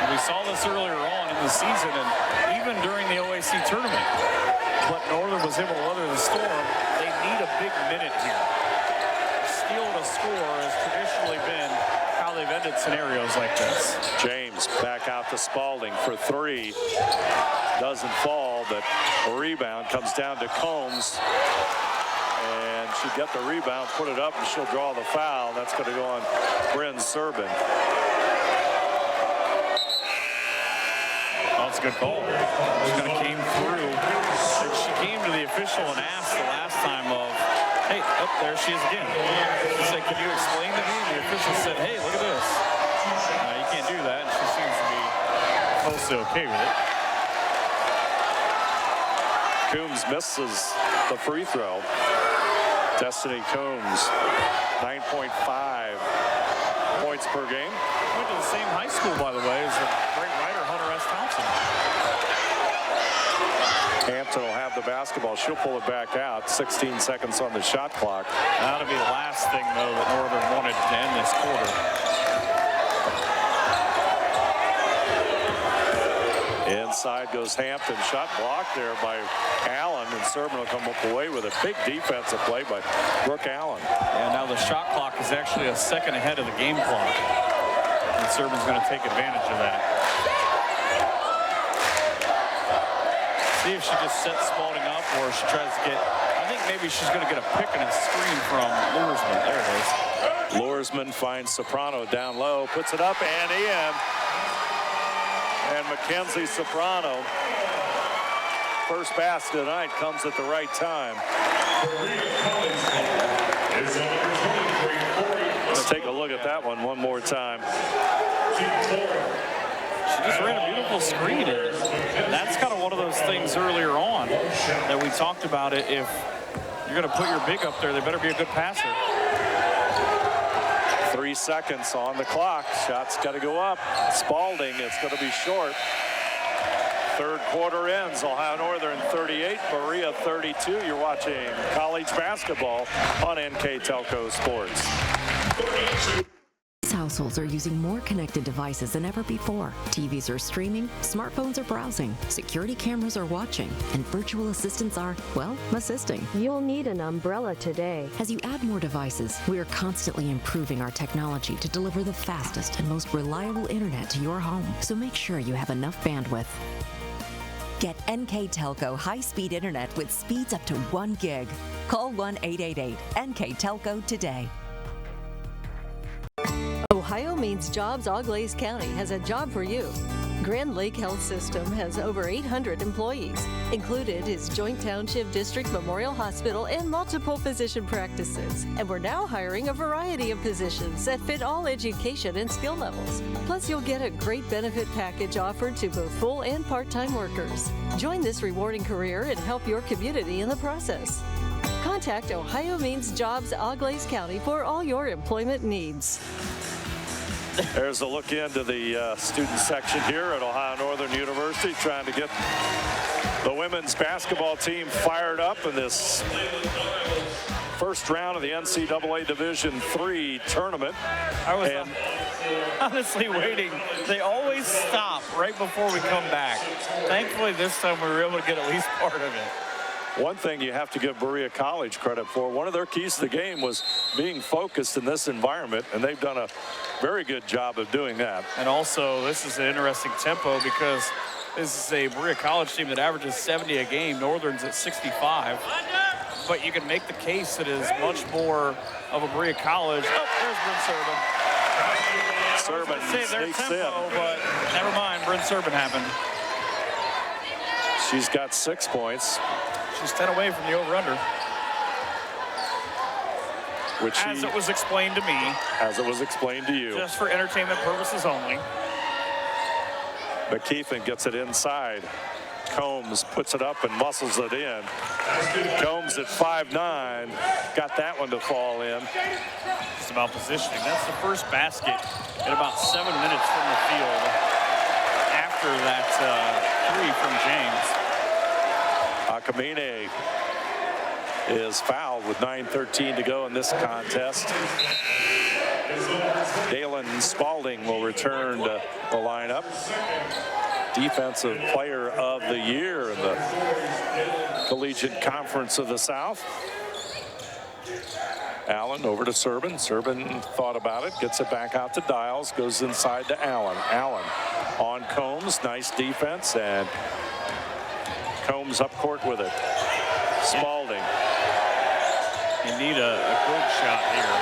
And we saw this earlier on in the season and even during the OAC tournament. But Northern was able to weather the storm. They need a big minute here. Steal to score has traditionally been how they've ended scenarios like this. James back out to Spalding for three. Doesn't fall, but a rebound comes down to Combs. And she'll get the rebound, put it up, and she'll draw the foul. That's going to go on Bryn Servin. That's a good call. She kind of came through. She came to the official and asked the last time of, hey, up there she is again. She said, can you explain to me? And the official said, hey, look at this. You can't do that. And she seems to be mostly okay with it. Coombs misses the free throw. Destiny Coombs, 9.5 points per game. Went to the same high school, by the way, as the great writer Hunter S. Thompson. Hampton will have the basketball. She'll pull it back out. 16 seconds on the shot clock. That'll be the last thing, though, that Northern wanted to end this quarter. Inside goes Hampton. Shot blocked there by Allen, and Servin will come up away with a big defensive play by Brooke Allen. And now the shot clock is actually a second ahead of the game clock. And Servin's going to take advantage of that. See if she just sets Spalding up or she tries to get, I think maybe she's going to get a pick and a screen from Luersman. There it is. Luersman finds Soprano down low, puts it up and in. And Mackenzie Soprano, first basket tonight, comes at the right time. Let's take a look at that one more time. She just ran a beautiful screen. And that's kind of one of those things earlier on that we talked about it. If you're going to put your big up there, they better be a good passer. 3 seconds on the clock. Shot's got to go up. Spalding, it's going to be short. Third quarter ends. Ohio Northern 38, Berea 32. You're watching college basketball on NKTelco Sports. Households are using more connected devices than ever before. TVs are streaming, smartphones are browsing, security cameras are watching, and virtual assistants are, well, assisting. You'll need an umbrella today. As you add more devices, we are constantly improving our technology to deliver the fastest and most reliable internet to your home. So make sure you have enough bandwidth. Get NKTelco high-speed internet with speeds up to 1 gig. Call 1-888-NKTelco today. Ohio Means Jobs Auglaize County has a job for you. Grand Lake Health System has over 800 employees. Included is Joint Township District Memorial Hospital and multiple physician practices. And we're now hiring a variety of positions that fit all education and skill levels. Plus, you'll get a great benefit package offered to both full and part-time workers. Join this rewarding career and help your community in the process. Contact Ohio Means Jobs Auglaize County for all your employment needs. There's a look into the student section here at Ohio Northern University, trying to get the women's basketball team fired up in this first round of the NCAA Division III tournament. I was honestly waiting. They always stop right before we come back. Thankfully, this time we were able to get at least part of it. One thing you have to give Berea College credit for, one of their keys to the game was being focused in this environment, and they've done a very good job of doing that. And also, this is an interesting tempo because this is a Berea College team that averages 70 a game. Northern's at 65. But you can make the case that it is much more of a Berea College. Oh, there's Bryn Serban. Serban Save their sneaks tempo, in. but never mind, Bryn Serban happened. She's got 6 points. She's 10 away from the over-under. As it was explained to me. As it was explained to you. Just for entertainment purposes only. McKeithen gets it inside. Combs puts it up and muscles it in. Combs at 5'9", got that one to fall in. Just about positioning. That's the first basket in about 7 minutes from the field after that three from James. Akamine is fouled with 9:13 to go in this contest. Dalen Spalding will return to the lineup. Defensive Player of the Year in the Collegiate Conference of the South. Allen over to Serban. Serban thought about it, gets it back out to Dials, goes inside to Allen. Allen on Combs, nice defense, and Combs up court with it. Spalding. You need a good shot here.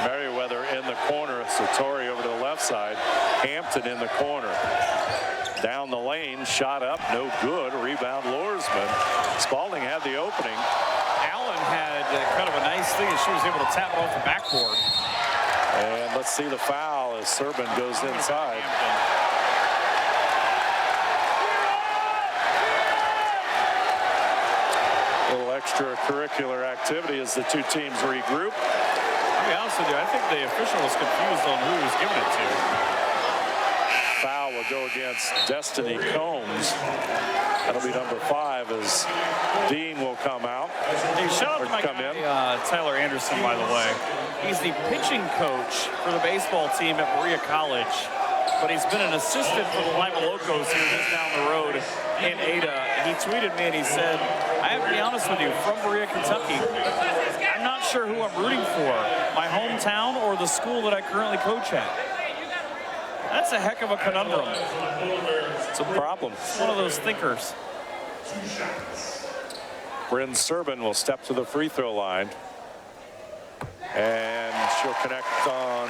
Merriweather in the corner. Satori over to the left side. Hampton in the corner. Down the lane, shot up, no good. Rebound Lorsman. Spalding had the opening. Allen had kind of a nice thing as she was able to tap it off the backboard. And let's see the foul as Serban goes inside. Extracurricular activity as the two teams regroup. I'll be honest with you, I think the official was confused on who he was giving it to. Foul will go against Destiny Combs. That'll be number 5 as Dean will come out. Hey, shout out to my guy, Tyler Anderson, by the way. He's the pitching coach for the baseball team at Berea College, but he's been an assistant for the Lima Locos here just down the road in Ada. He tweeted me and he said, I have to be honest with you, from Berea, Kentucky, I'm not sure who I'm rooting for, my hometown or the school that I currently coach at. That's a heck of a conundrum. It's a problem. It's one of those thinkers. Bryn Serban will step to the free throw line. And she'll connect on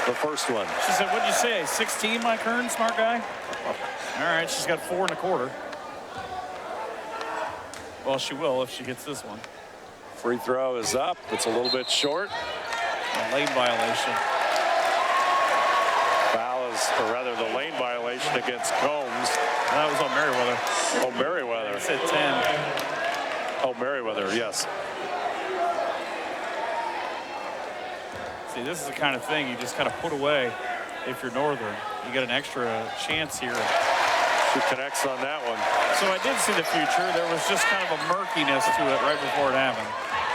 the first one. She said, what'd you say, 16, Mike Hearn, smart guy? All right, she's got 4 1/4. Well, she will if she gets this one. Free throw is up. It's a little bit short. A lane violation. Foul is, or rather the lane violation against Combs. That was on Merriweather. Oh, Merriweather. It said 10. Oh, Merriweather, yes. See, this is the kind of thing you just kind of put away if you're Northern. You get an extra chance here. She connects on that one. So I did see the future. There was just kind of a murkiness to it right before it happened.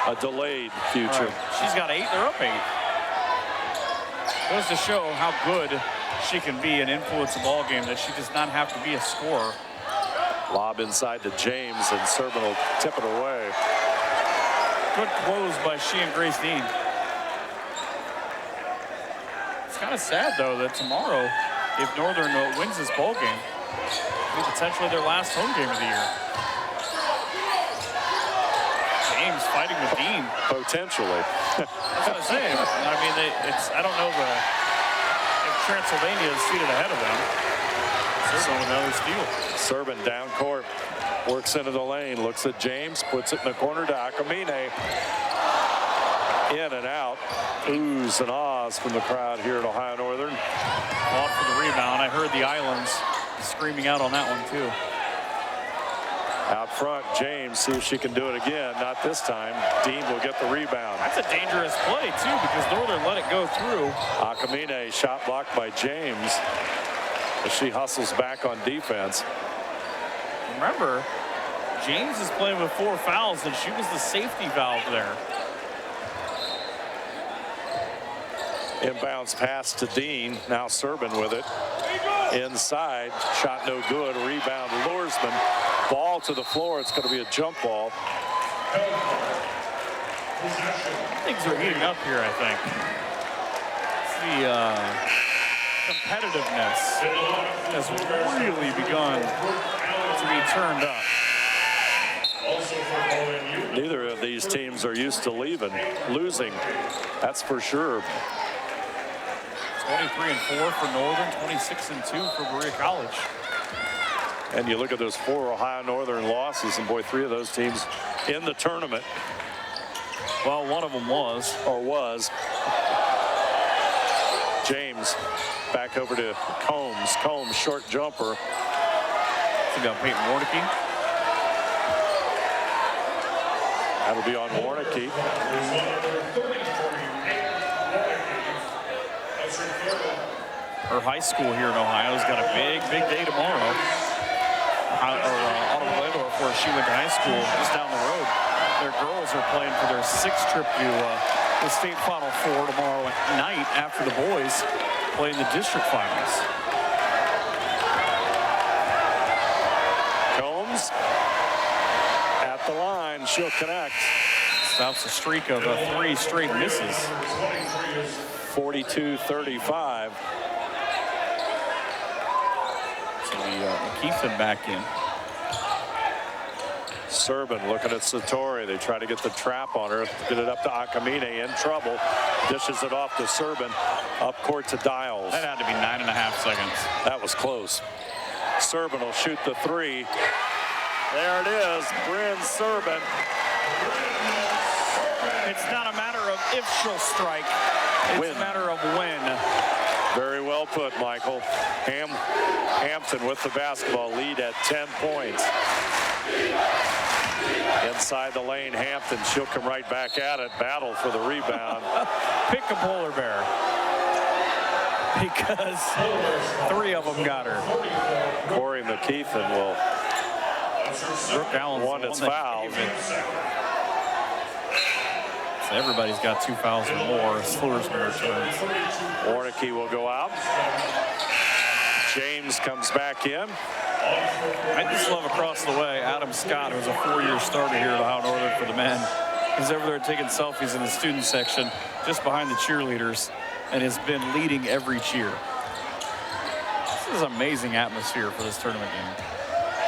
A delayed future. Right. She's got 8. They're up 8. Goes to show how good she can be and influence a ball game, that she does not have to be a scorer. Lob inside to James, and Serban will tip it away. Good close by she and Grace Dean. It's kind of sad, though, that tomorrow, if Northern wins this ball game, Potentially their last home game of the year. James fighting with Dean. Potentially. That's what I'm saying. I mean, I don't know if Transylvania is seated ahead of them. Certainly another steal. Serban down court, works into the lane, looks at James, puts it in the corner to Akamine. In and out. Oohs and ahs from the crowd here at Ohio Northern. Fought for the rebound. I heard the Islands screaming out on that one too. Out front, James, see if she can do it again. Not this time. Dean will get the rebound. That's a dangerous play too, because Northern let it go through. Akamine, shot blocked by James as she hustles back on defense. Remember, James is playing with 4 fouls, and she was the safety valve there. Inbounds pass to Dean. Now Serban with it. Inside. Shot no good. Rebound Lursman. Ball to the floor. It's going to be a jump ball. Things are heating up here, I think. The competitiveness has really begun to be turned up. Neither of these teams are used to losing. That's for sure. 23-4 for Northern, 26-2 for Berea College. And you look at those 4 Ohio Northern losses, and boy, 3 of those teams in the tournament. Well, one of them was. James back over to Combs. Combs, short jumper. We got Peyton Warnicki. That'll be on Warnicki. Her high school here in Ohio has got a big day tomorrow. Auto-Orlando, where she went to high school, just down the road. Their girls are playing for their 6th trip to the state Final Four tomorrow night after the boys play in the district finals. Combs at the line. She'll connect. Stops a streak of 3 straight misses. 42-35. So McKeithen back in. Serban looking at Satori. They try to get the trap on her. Get it up to Akamine, in trouble. Dishes it off to Serban. Up court to Dials. That had to be 9.5 seconds. That was close. Serban will shoot the 3. There it is. Bryn Serban. It's not a matter of if she'll strike. It's a matter of when. Very well put, Michael. Hampton with the basketball, lead at 10 points. Inside the lane, Hampton. She'll come right back at it. Battle for the rebound. Pick a polar bear. Because 3 of them got her. Corey McKeithen will. Brooke Allen's one that's fouled. So everybody's got 2 fouls or more as Lursman returns. Warnicki will go out. James comes back in. I just love across the way Adam Scott, who's a 4-year starter here at Ohio Northern for the men. He's over there taking selfies in the student section just behind the cheerleaders and has been leading every cheer. This is an amazing atmosphere for this tournament game.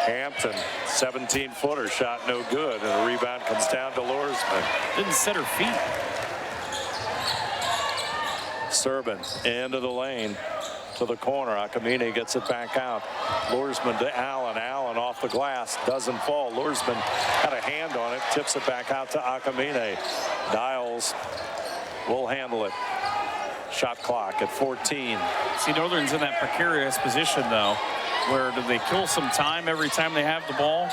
Hampton, 17-footer shot no good, and the rebound comes down to Lursman. Didn't set her feet. Serban into the lane to the corner. Akamine gets it back out. Lursman to Allen. Allen off the glass, doesn't fall. Lursman had a hand on it, tips it back out to Akamine. Dials will handle it. Shot clock at 14. See, Northern's in that precarious position, though, where do they kill some time every time they have the ball?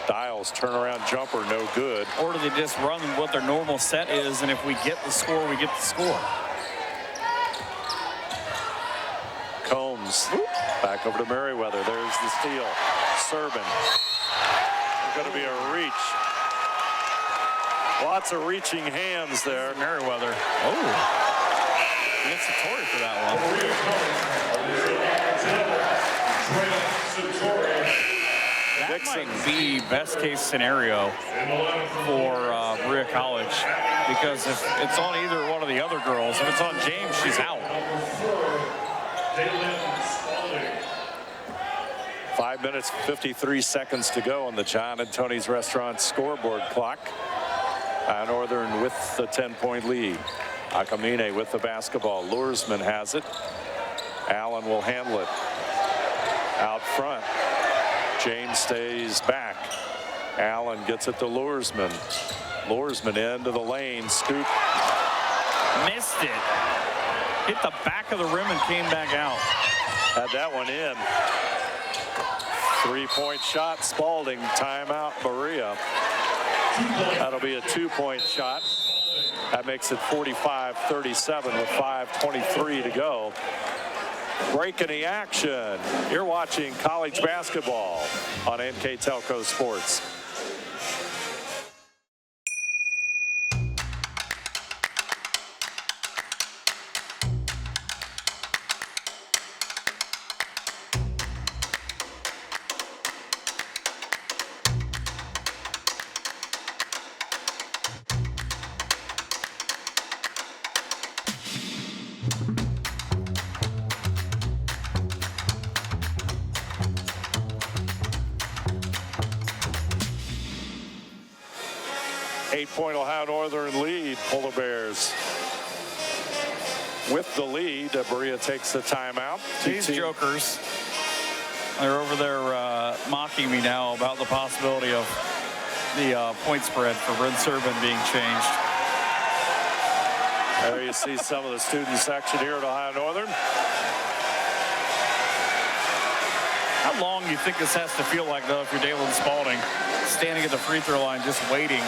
Dials turnaround jumper, no good. Or do they just run what their normal set is, and if we get the score, we get the score? Combs back over to Merriweather. There's the steal. Serban. There's going to be a reach. Lots of reaching hands there. Merriweather. Oh. Against Satori for that one. That might be best case scenario for Berea College, because if it's on either one of the other girls, if it's on James, she's out. 5 minutes, 53 seconds to go on the John and Tony's Restaurant scoreboard clock. Northern with the 10-point lead. Akamine with the basketball. Luersman has it. Allen will handle it. Out front. James stays back. Allen gets it to Luersman. Luersman into the lane. Scoop. Missed it. Hit the back of the rim and came back out. Had that one in. 3-point shot. Spalding. Timeout. Berea. That'll be a 2-point shot. That makes it 45-37 with 5:23 to go. Break in the action. You're watching college basketball on NKTelco Sports. Eight-point Ohio Northern lead. Polar Bears with the lead. Berea takes the timeout. These jokers, they're over there mocking me now about the possibility of the point spread for Brent Serban being changed. There you see some of the student section here at Ohio Northern. How long do you think this has to feel like, though, if you're Dalen Spalding, standing at the free throw line just waiting?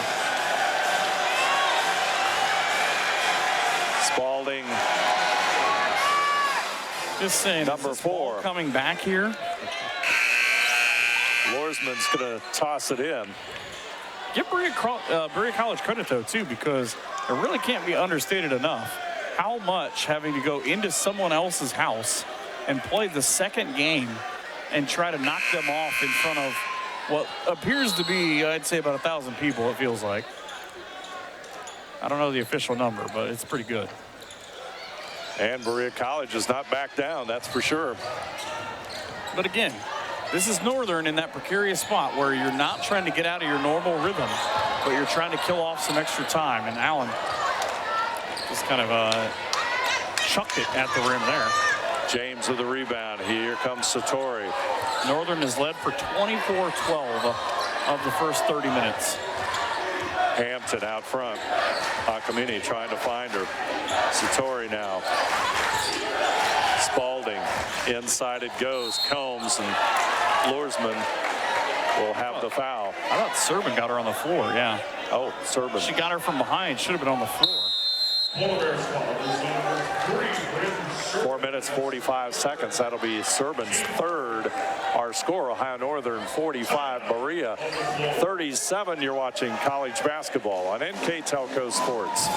Spalding. Just saying, number 4 coming back here. Luersman's going to toss it in. Give Berea College credit, though, too, because it really can't be understated enough how much having to go into someone else's house and play the second game and try to knock them off in front of what appears to be, I'd say, about 1,000 people, it feels like. I don't know the official number, but it's pretty good. And Berea College is not back down, that's for sure. But again, this is Northern in that precarious spot where you're not trying to get out of your normal rhythm, but you're trying to kill off some extra time. And Allen just kind of chucked it at the rim there. James with the rebound. Here comes Satori. Northern is led for 24-12 of the first 30 minutes. Hampton out front. Akamine trying to find her. Satori now. Spalding. Inside it goes. Combs and Luersman will have the foul. I thought Serban got her on the floor, yeah. Oh, Serban. She got her from behind. Should have been on the floor. 4 minutes, 45 seconds. That'll be Serban's third. Our score, Ohio Northern 45, Berea 37. You're watching college basketball on NKTelco Sports.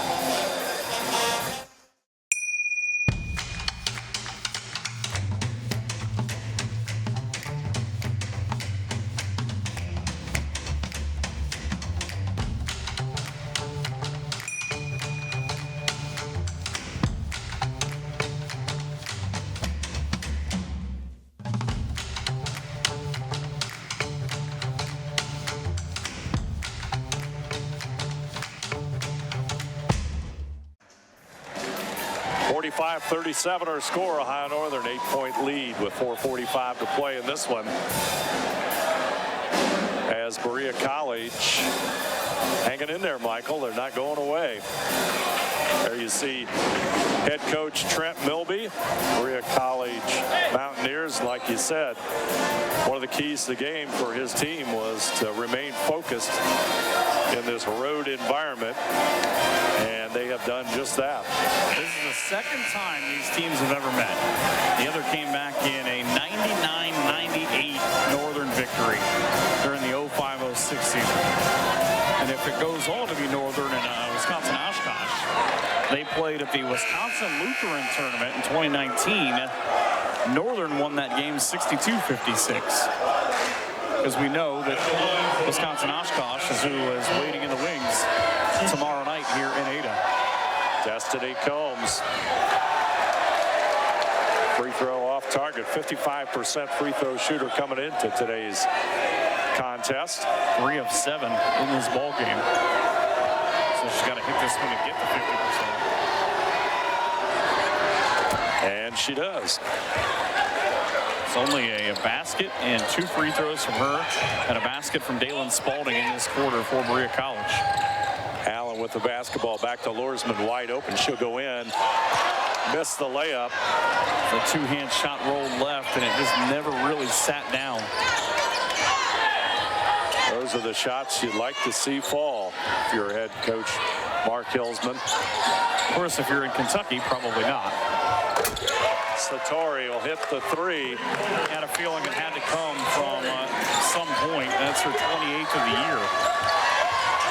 .37 our score. Ohio Northern 8-point lead with 4:45 to play in this one. As Berea College hanging in there, Michael. They're not going away. There you see head coach Trent Milby, Berea College Mountaineers. Like you said, one of the keys to the game for his team was to remain focused in this road environment, and they have done just that. This is the second time these teams have ever met. The other came back in a 99-98 Northern victory during the 05-06 season. And if it goes on to be Northern and Wisconsin Oshkosh, they played at the Wisconsin Lutheran tournament in 2019. Northern won that game 62-56. Because we know that Wisconsin Oshkosh is who is waiting in the wings tomorrow night here in Ada. Destiny Combs. Free throw off off target. 55% free throw shooter coming into today's contest. 3 of 7 in this ball game. So she's got to hit this one to get to 50%. And she does. It's only a basket and 2 free throws from her and a basket from Dalen Spalding in this quarter for Berea College. Allen with the basketball back to Lorsman, wide open. She'll go in. Missed the layup. The two-hand shot rolled left, and it just never really sat down. Those are the shots you'd like to see fall if you're head coach Mark Hilsman. Of course, if you're in Kentucky, probably not. Satori will hit the 3. Had a feeling it had to come from some point. That's her 28th of the year.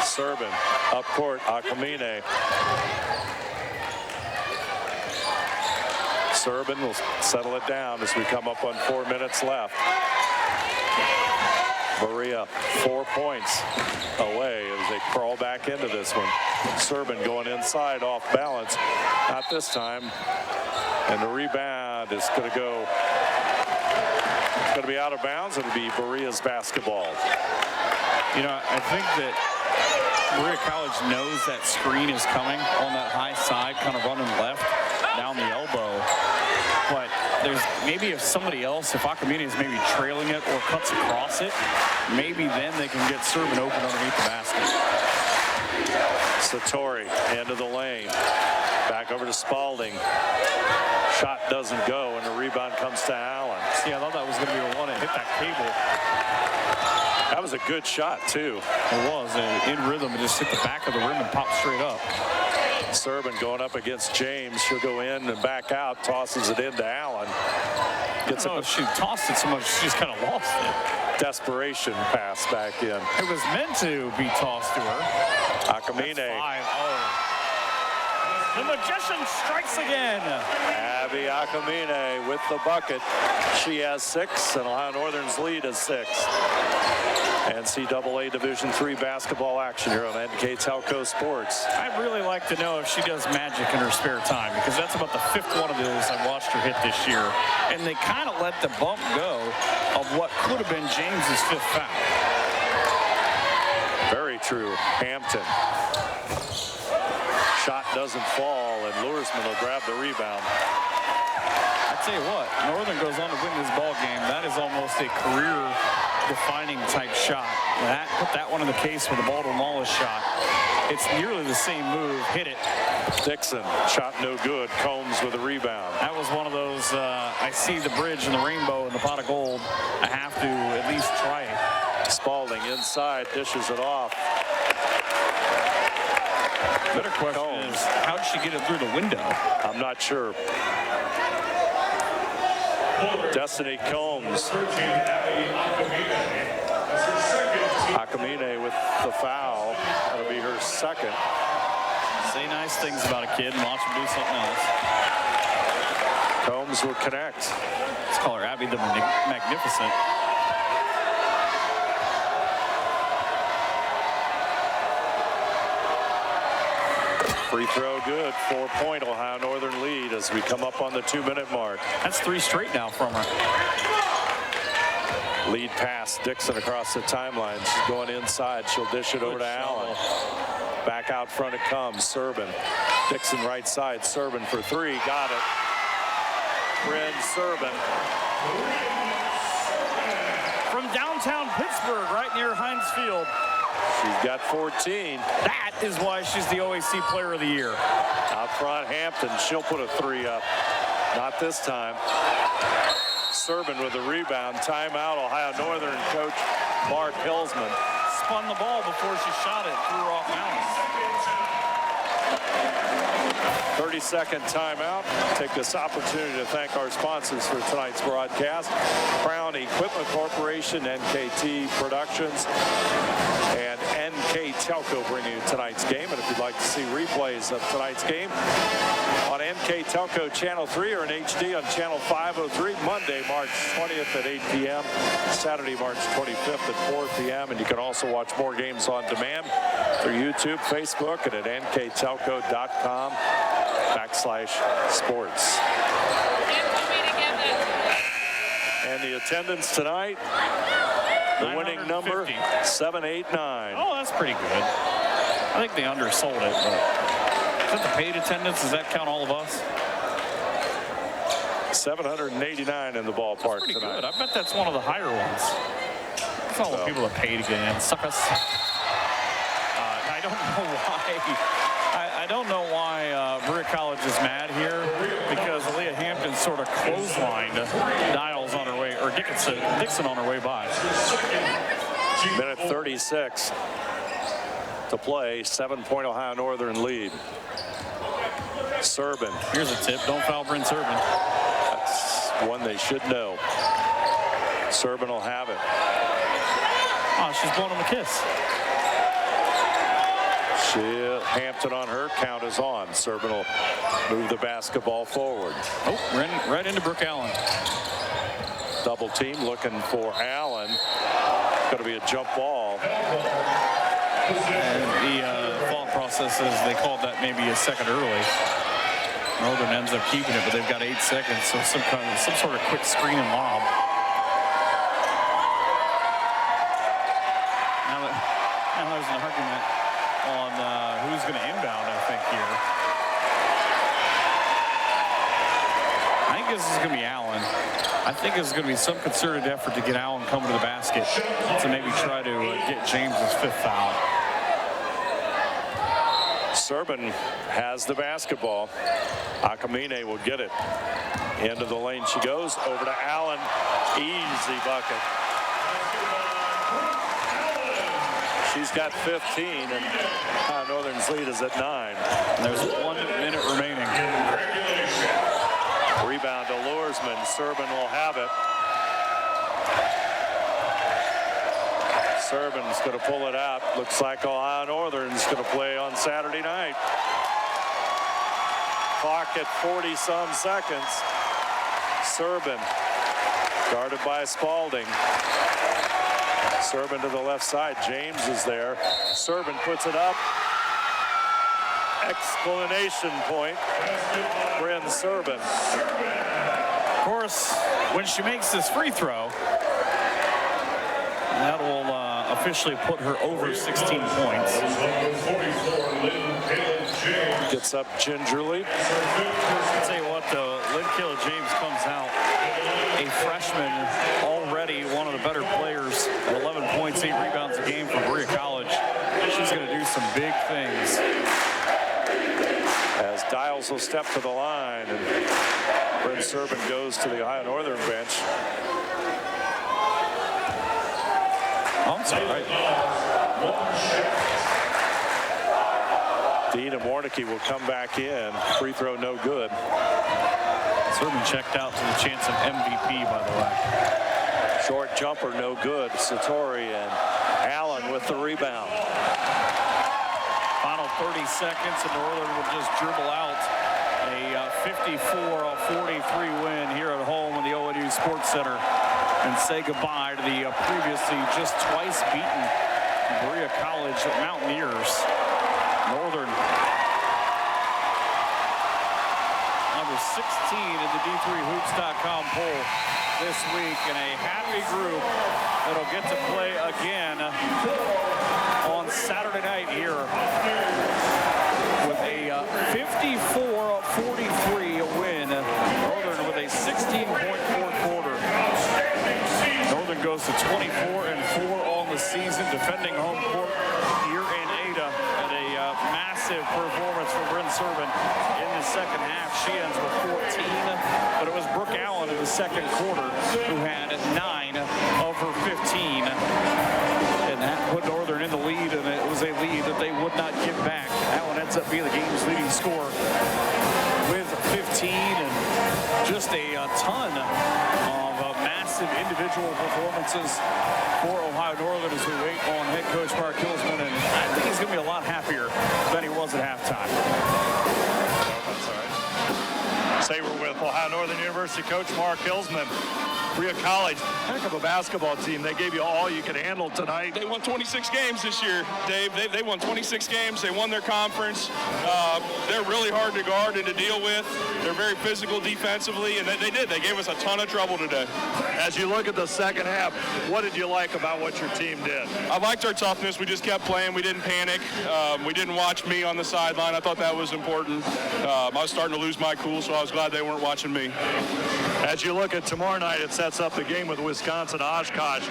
Serban up court. Akamine. Serban will settle it down as we come up on 4 minutes left. Berea 4 points away as they crawl back into this one. Serban going inside off balance. Not this time. And the rebound is going to go. It's going to be out of bounds. It'll be Berea's basketball. You know, I think that Berea College knows that screen is coming on that high side, kind of running left down the elbow. But there's maybe if somebody else, if Akamine is maybe trailing it or cuts across it, maybe then they can get Serban open underneath the basket. Satori, end of the lane. Back over to Spalding. Shot doesn't go, and the rebound comes to Allen. See, I thought that was going to be the one that hit that cable. That was a good shot, too. It was. In rhythm, it just hit the back of the rim and popped straight up. Serban going up against James. She'll go in and back out, tosses it into Allen. Gets it. She tossed it so much, she just kind of lost it. Desperation pass back in. It was meant to be tossed to her. Akamine. The magician strikes again. Abby Akamine with the bucket. She has 6, and Ohio Northern's lead is 6. NCAA Division III basketball action here on NKTelco Sports. I'd really like to know if she does magic in her spare time, because that's about the 5th one of those I've watched her hit this year. And they kind of let the bump go of what could have been James's 5th foul. Very true. Hampton. Shot doesn't fall, and Luersman will grab the rebound. I tell you what, Northern goes on to win this ball game. That is almost a career-defining type shot. Put that one in the case with the Baldwin Wallace shot. It's nearly the same move. Hit it. Dixon, shot no good. Combs with a rebound. That was one of those, I see the bridge and the rainbow and the pot of gold. I have to at least try it. Spalding inside, dishes it off. Better question is, how did she get it through the window? I'm not sure. Destiny Combs. Akamine with the foul. That'll be her 2nd. Say nice things about a kid and watch him do something else. Combs will connect. Let's call her Abby the Magnificent. Free throw good. 4-point Ohio Northern lead as we come up on the 2-minute mark. That's 3 straight now from her. Lead pass. Dixon across the timeline. She's going inside. She'll dish it over to Allen. Back out front it comes. Serban. Dixon right side. Serban for 3. Got it. Bryn Serban. From downtown Pittsburgh, right near Heinz Field. She's got 14. That is why she's the OAC Player of the Year. Out front, Hampton. She'll put a 3 up. Not this time. Serban with the rebound. Timeout, Ohio Northern coach Mark Hilsman. Spun the ball before she shot it. Threw her off balance. 30-second timeout. Take this opportunity to thank our sponsors for tonight's broadcast. Crown Equipment Corporation, NKT Productions, and NKTelco bringing you tonight's game. And if you'd like to see replays of tonight's game on NKTelco Channel 3 or in HD on Channel 503, Monday, March 20th at 8 p.m., Saturday, March 25th at 4 p.m. And you can also watch more games on demand through YouTube, Facebook, and at nktelco.com. NKTelco.com/sports. And the attendance tonight, the winning number, 789. Oh, that's pretty good. I think they undersold it, but is that the paid attendance? Does that count all of us? 789 in the ballpark pretty tonight. Good. I bet that's one of the higher ones. That's all the people that pay to get in. Suckers. I don't know why. I don't know why Berea College is mad here, because Aaliyah Hampton sort of clotheslined Dials on her way, or Dixon on her way by. Minute 36 to play. 7-point Ohio Northern lead. Serban. Here's a tip. Don't foul Bryn Serban. That's one they should know. Serban will have it. Oh, she's blowing him a kiss. Hampton on her count is on. Serban will move the basketball forward. Oh, right into Brooke Allen. Double team looking for Allen. It's going to be a jump ball. And the thought process is they called that maybe a second early. Northern ends up keeping it, but they've got 8 seconds, so some sort of quick screen and lob. Now there's an argument on who's going to inbound, I think, here. I think this is going to be Allen. I think this is going to be some concerted effort to get Allen coming to the basket to maybe try to get James's 5th foul. Serban has the basketball. Akamine will get it. Into the lane she goes. Over to Allen. Easy bucket. She's got 15, and Northern's lead is at 9. And there's 1 minute remaining. Rebound to Luersman. Serban will have it. Serban's going to pull it out. Looks like Ohio Northern's going to play on Saturday night. Clock at 40-some seconds. Serban guarded by Spalding. Serban to the left side. James is there. Serban puts it up. Exclamation point. Bryn Serban. Of course, when she makes this free throw, that will officially put her over 16 points. Gets up gingerly. I'll tell you what, though, Lynn Kayla James comes out a freshman, already one of the better players at 11 points, 8 rebounds a game for Berea College. She's going to do some big things. As Dials will step to the line, and Bryn Serban goes to the Ohio Northern bench. I'm sorry. Dean and Warnicki will come back in. Free throw no good. Serban checked out to the chance of MVP, by the way. Short jumper no good. Satori and Allen with the rebound. Final 30 seconds, and Northern will just dribble out a 54-43 win here at home in the ONU Sports Center and say goodbye to the previously just twice beaten Berea College Mountaineers. Northern number 16 in the D3Hoops.com poll this week, and a happy group that'll get to play again on Saturday night here with a 54-43 win. Northern with a 16-point fourth quarter. Northern goes to 24-4 on the season, defending home court here in Ada, and a massive performance for Bryn Serban in the second half. She ends with 14, but it was Brooke Allen in the second quarter who had 9 of her 15. And that put Northern in the lead, and it was a lead that they would not give back. Allen ends up being the game's leading scorer with 15, and just a ton of massive individual performances for Ohio Northern as we wait on head coach Mark Hilsman, and I think he's going to be a lot happier than he was at halftime. Say we're with Ohio Northern University coach Mark Hilsman. Berea College, heck of a basketball team. They gave you all you could handle tonight. They won 26 games this year, Dave. They won 26 games. They won their conference. They're really hard to guard and to deal with. They're very physical defensively, and they did. They gave us a ton of trouble today. As you look at the second half, what did you like about what your team did? I liked our toughness. We just kept playing. We didn't panic. We didn't watch me on the sideline. I thought that was important. I was starting to lose my cool, so I was glad they weren't watching me. As you look at tomorrow night, it sets up the game with Wisconsin-Oshkosh.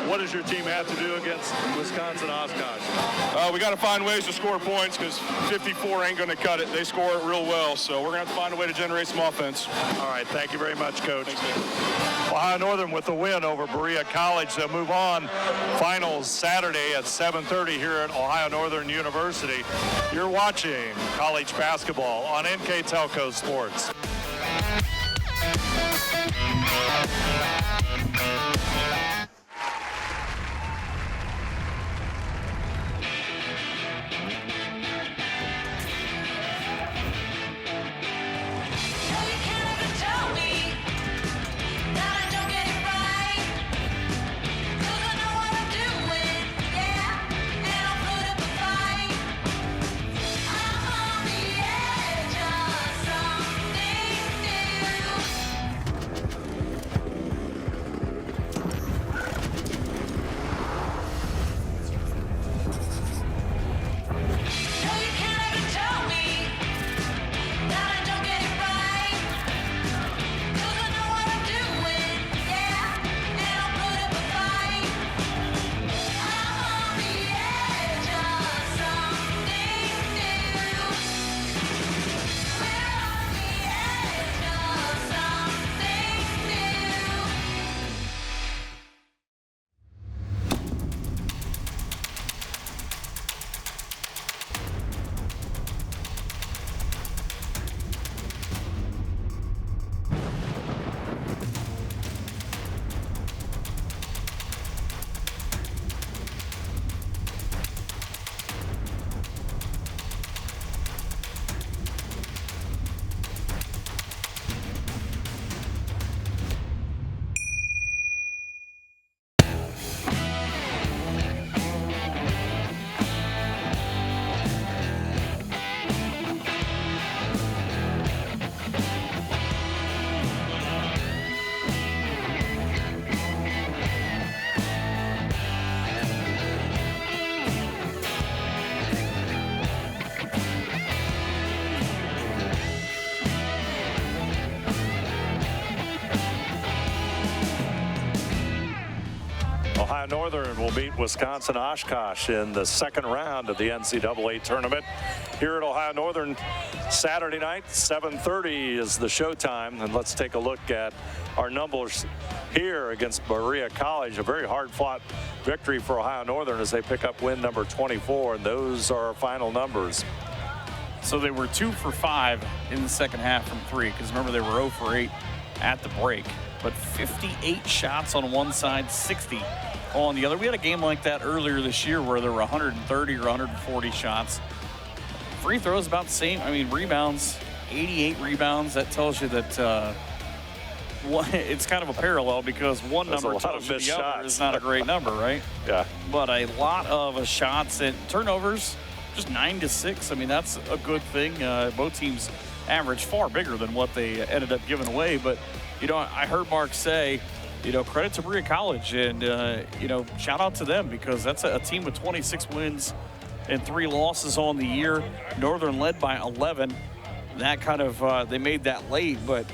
What does your team have to do against Wisconsin-Oshkosh? We got to find ways to score points because 54 ain't going to cut it. They score it real well, so we're going to have to find a way to generate some offense. All right, thank you very much, Coach. Thanks, Dave. Ohio Northern with the win over Berea College. They'll move on. Finals Saturday at 7:30 here at Ohio Northern University. You're watching college basketball on NKTelco Sports. Ohio Northern will meet Wisconsin-Oshkosh in the second round of the NCAA tournament. Here at Ohio Northern, Saturday night, 7:30 is the showtime. And let's take a look at our numbers here against Berea College. A very hard-fought victory for Ohio Northern as they pick up win number 24. And those are our final numbers. So they were 2 for 5 in the second half from 3, because remember they were 0 for 8 at the break. But 58 shots on one side, 60 on the other. We had a game like that earlier this year where there were 130 or 140 shots. Free throws about the same. I mean, rebounds, 88 rebounds. That tells you that it's kind of a parallel, because one number tells you the other is not a great number, right? Yeah. But a lot of shots and turnovers, just 9 to 6. I mean, that's a good thing. Both teams average far bigger than what they ended up giving away. But, you know, I heard Mark say, you know, credit to Berea College, and, you know, shout out to them, because that's a team with 26 wins and 3 losses on the year. Northern led by 11. That kind of, they made that late, but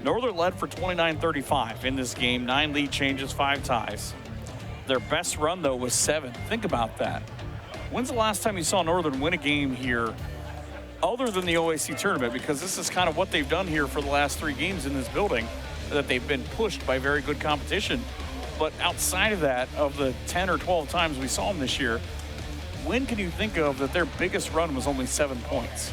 Northern led for 29-35 in this game. 9 lead changes, 5 ties. Their best run, though, was 7. Think about that. When's the last time you saw Northern win a game here other than the OAC tournament? Because this is kind of what they've done here for the last 3 games in this building, that they've been pushed by very good competition. But outside of that, of the 10 or 12 times we saw them this year, when can you think of that their biggest run was only 7 points?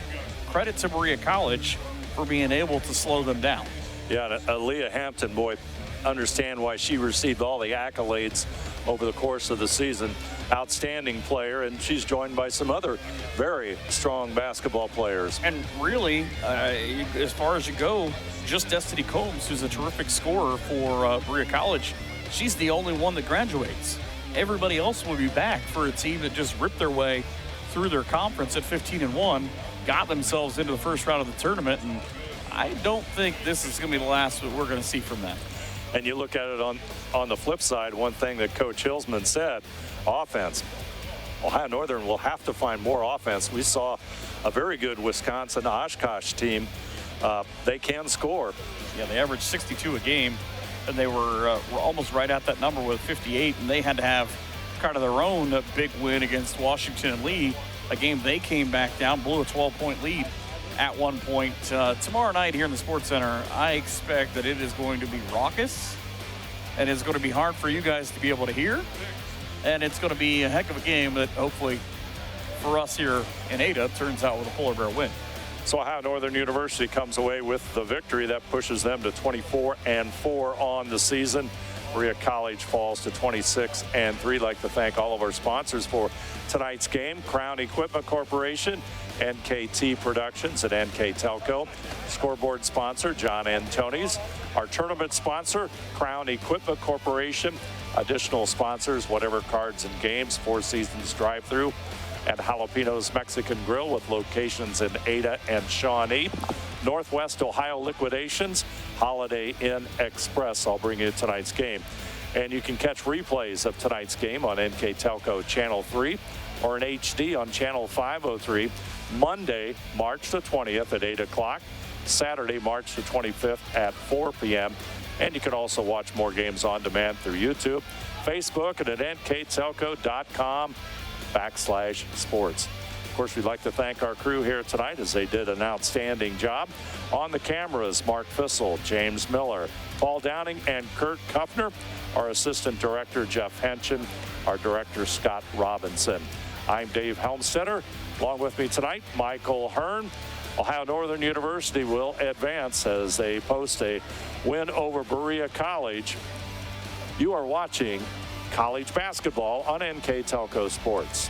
Credit to Berea College for being able to slow them down. Yeah, Aaliyah Hampton, boy, understand why she received all the accolades over the course of the season. Outstanding player, and she's joined by some other very strong basketball players. And really, as far as you go, just Destiny Combs, who's a terrific scorer for Berea College, she's the only one that graduates. Everybody else will be back for a team that just ripped their way through their conference at 15-1, got themselves into the first round of the tournament, and I don't think this is going to be the last that we're going to see from them. And you look at it on the flip side, one thing that Coach Hillsman said, offense. Ohio Northern will have to find more offense. We saw a very good Wisconsin Oshkosh team. They can score. Yeah, they averaged 62 a game, and they were almost right at that number with 58, and they had to have kind of their own big win against Washington and Lee, a game they came back down, blew a 12-point lead at one point. Tomorrow night here in the Sports Center, I expect that it is going to be raucous, and it's going to be hard for you guys to be able to hear, and it's going to be a heck of a game that hopefully for us here in Ada turns out with a Polar Bear win. So Ohio Northern University comes away with the victory that pushes them to 24-4 on the season. Berea College falls to 26-3. I'd like to thank all of our sponsors for tonight's game. Crown Equipment Corporation, NKT Productions, and NKTelco. Scoreboard sponsor, John Antoni's. Our tournament sponsor, Crown Equipment Corporation. Additional sponsors, Whatever Cards and Games, Four Seasons Drive-Thru, and Jalapenos Mexican Grill with locations in Ada and Shawnee. Northwest Ohio Liquidations, Holiday Inn Express. I'll bring you tonight's game. And you can catch replays of tonight's game on NKTelco Channel 3 or in HD on Channel 503, Monday, March the 20th at 8 o'clock, Saturday, March the 25th at 4 p.m. And you can also watch more games on demand through YouTube, Facebook, and at nktelco.com/sports. Of course, we'd like to thank our crew here tonight as they did an outstanding job. On the cameras, Mark Fissel, James Miller, Paul Downing, and Kurt Kuffner. Our assistant director, Jeff Henschen. Our director, Scott Robinson. I'm Dave Helmstetter. Along with me tonight, Michael Hearn. Ohio Northern University will advance as they post a win over Berea College. You are watching college basketball on NKTelco Sports.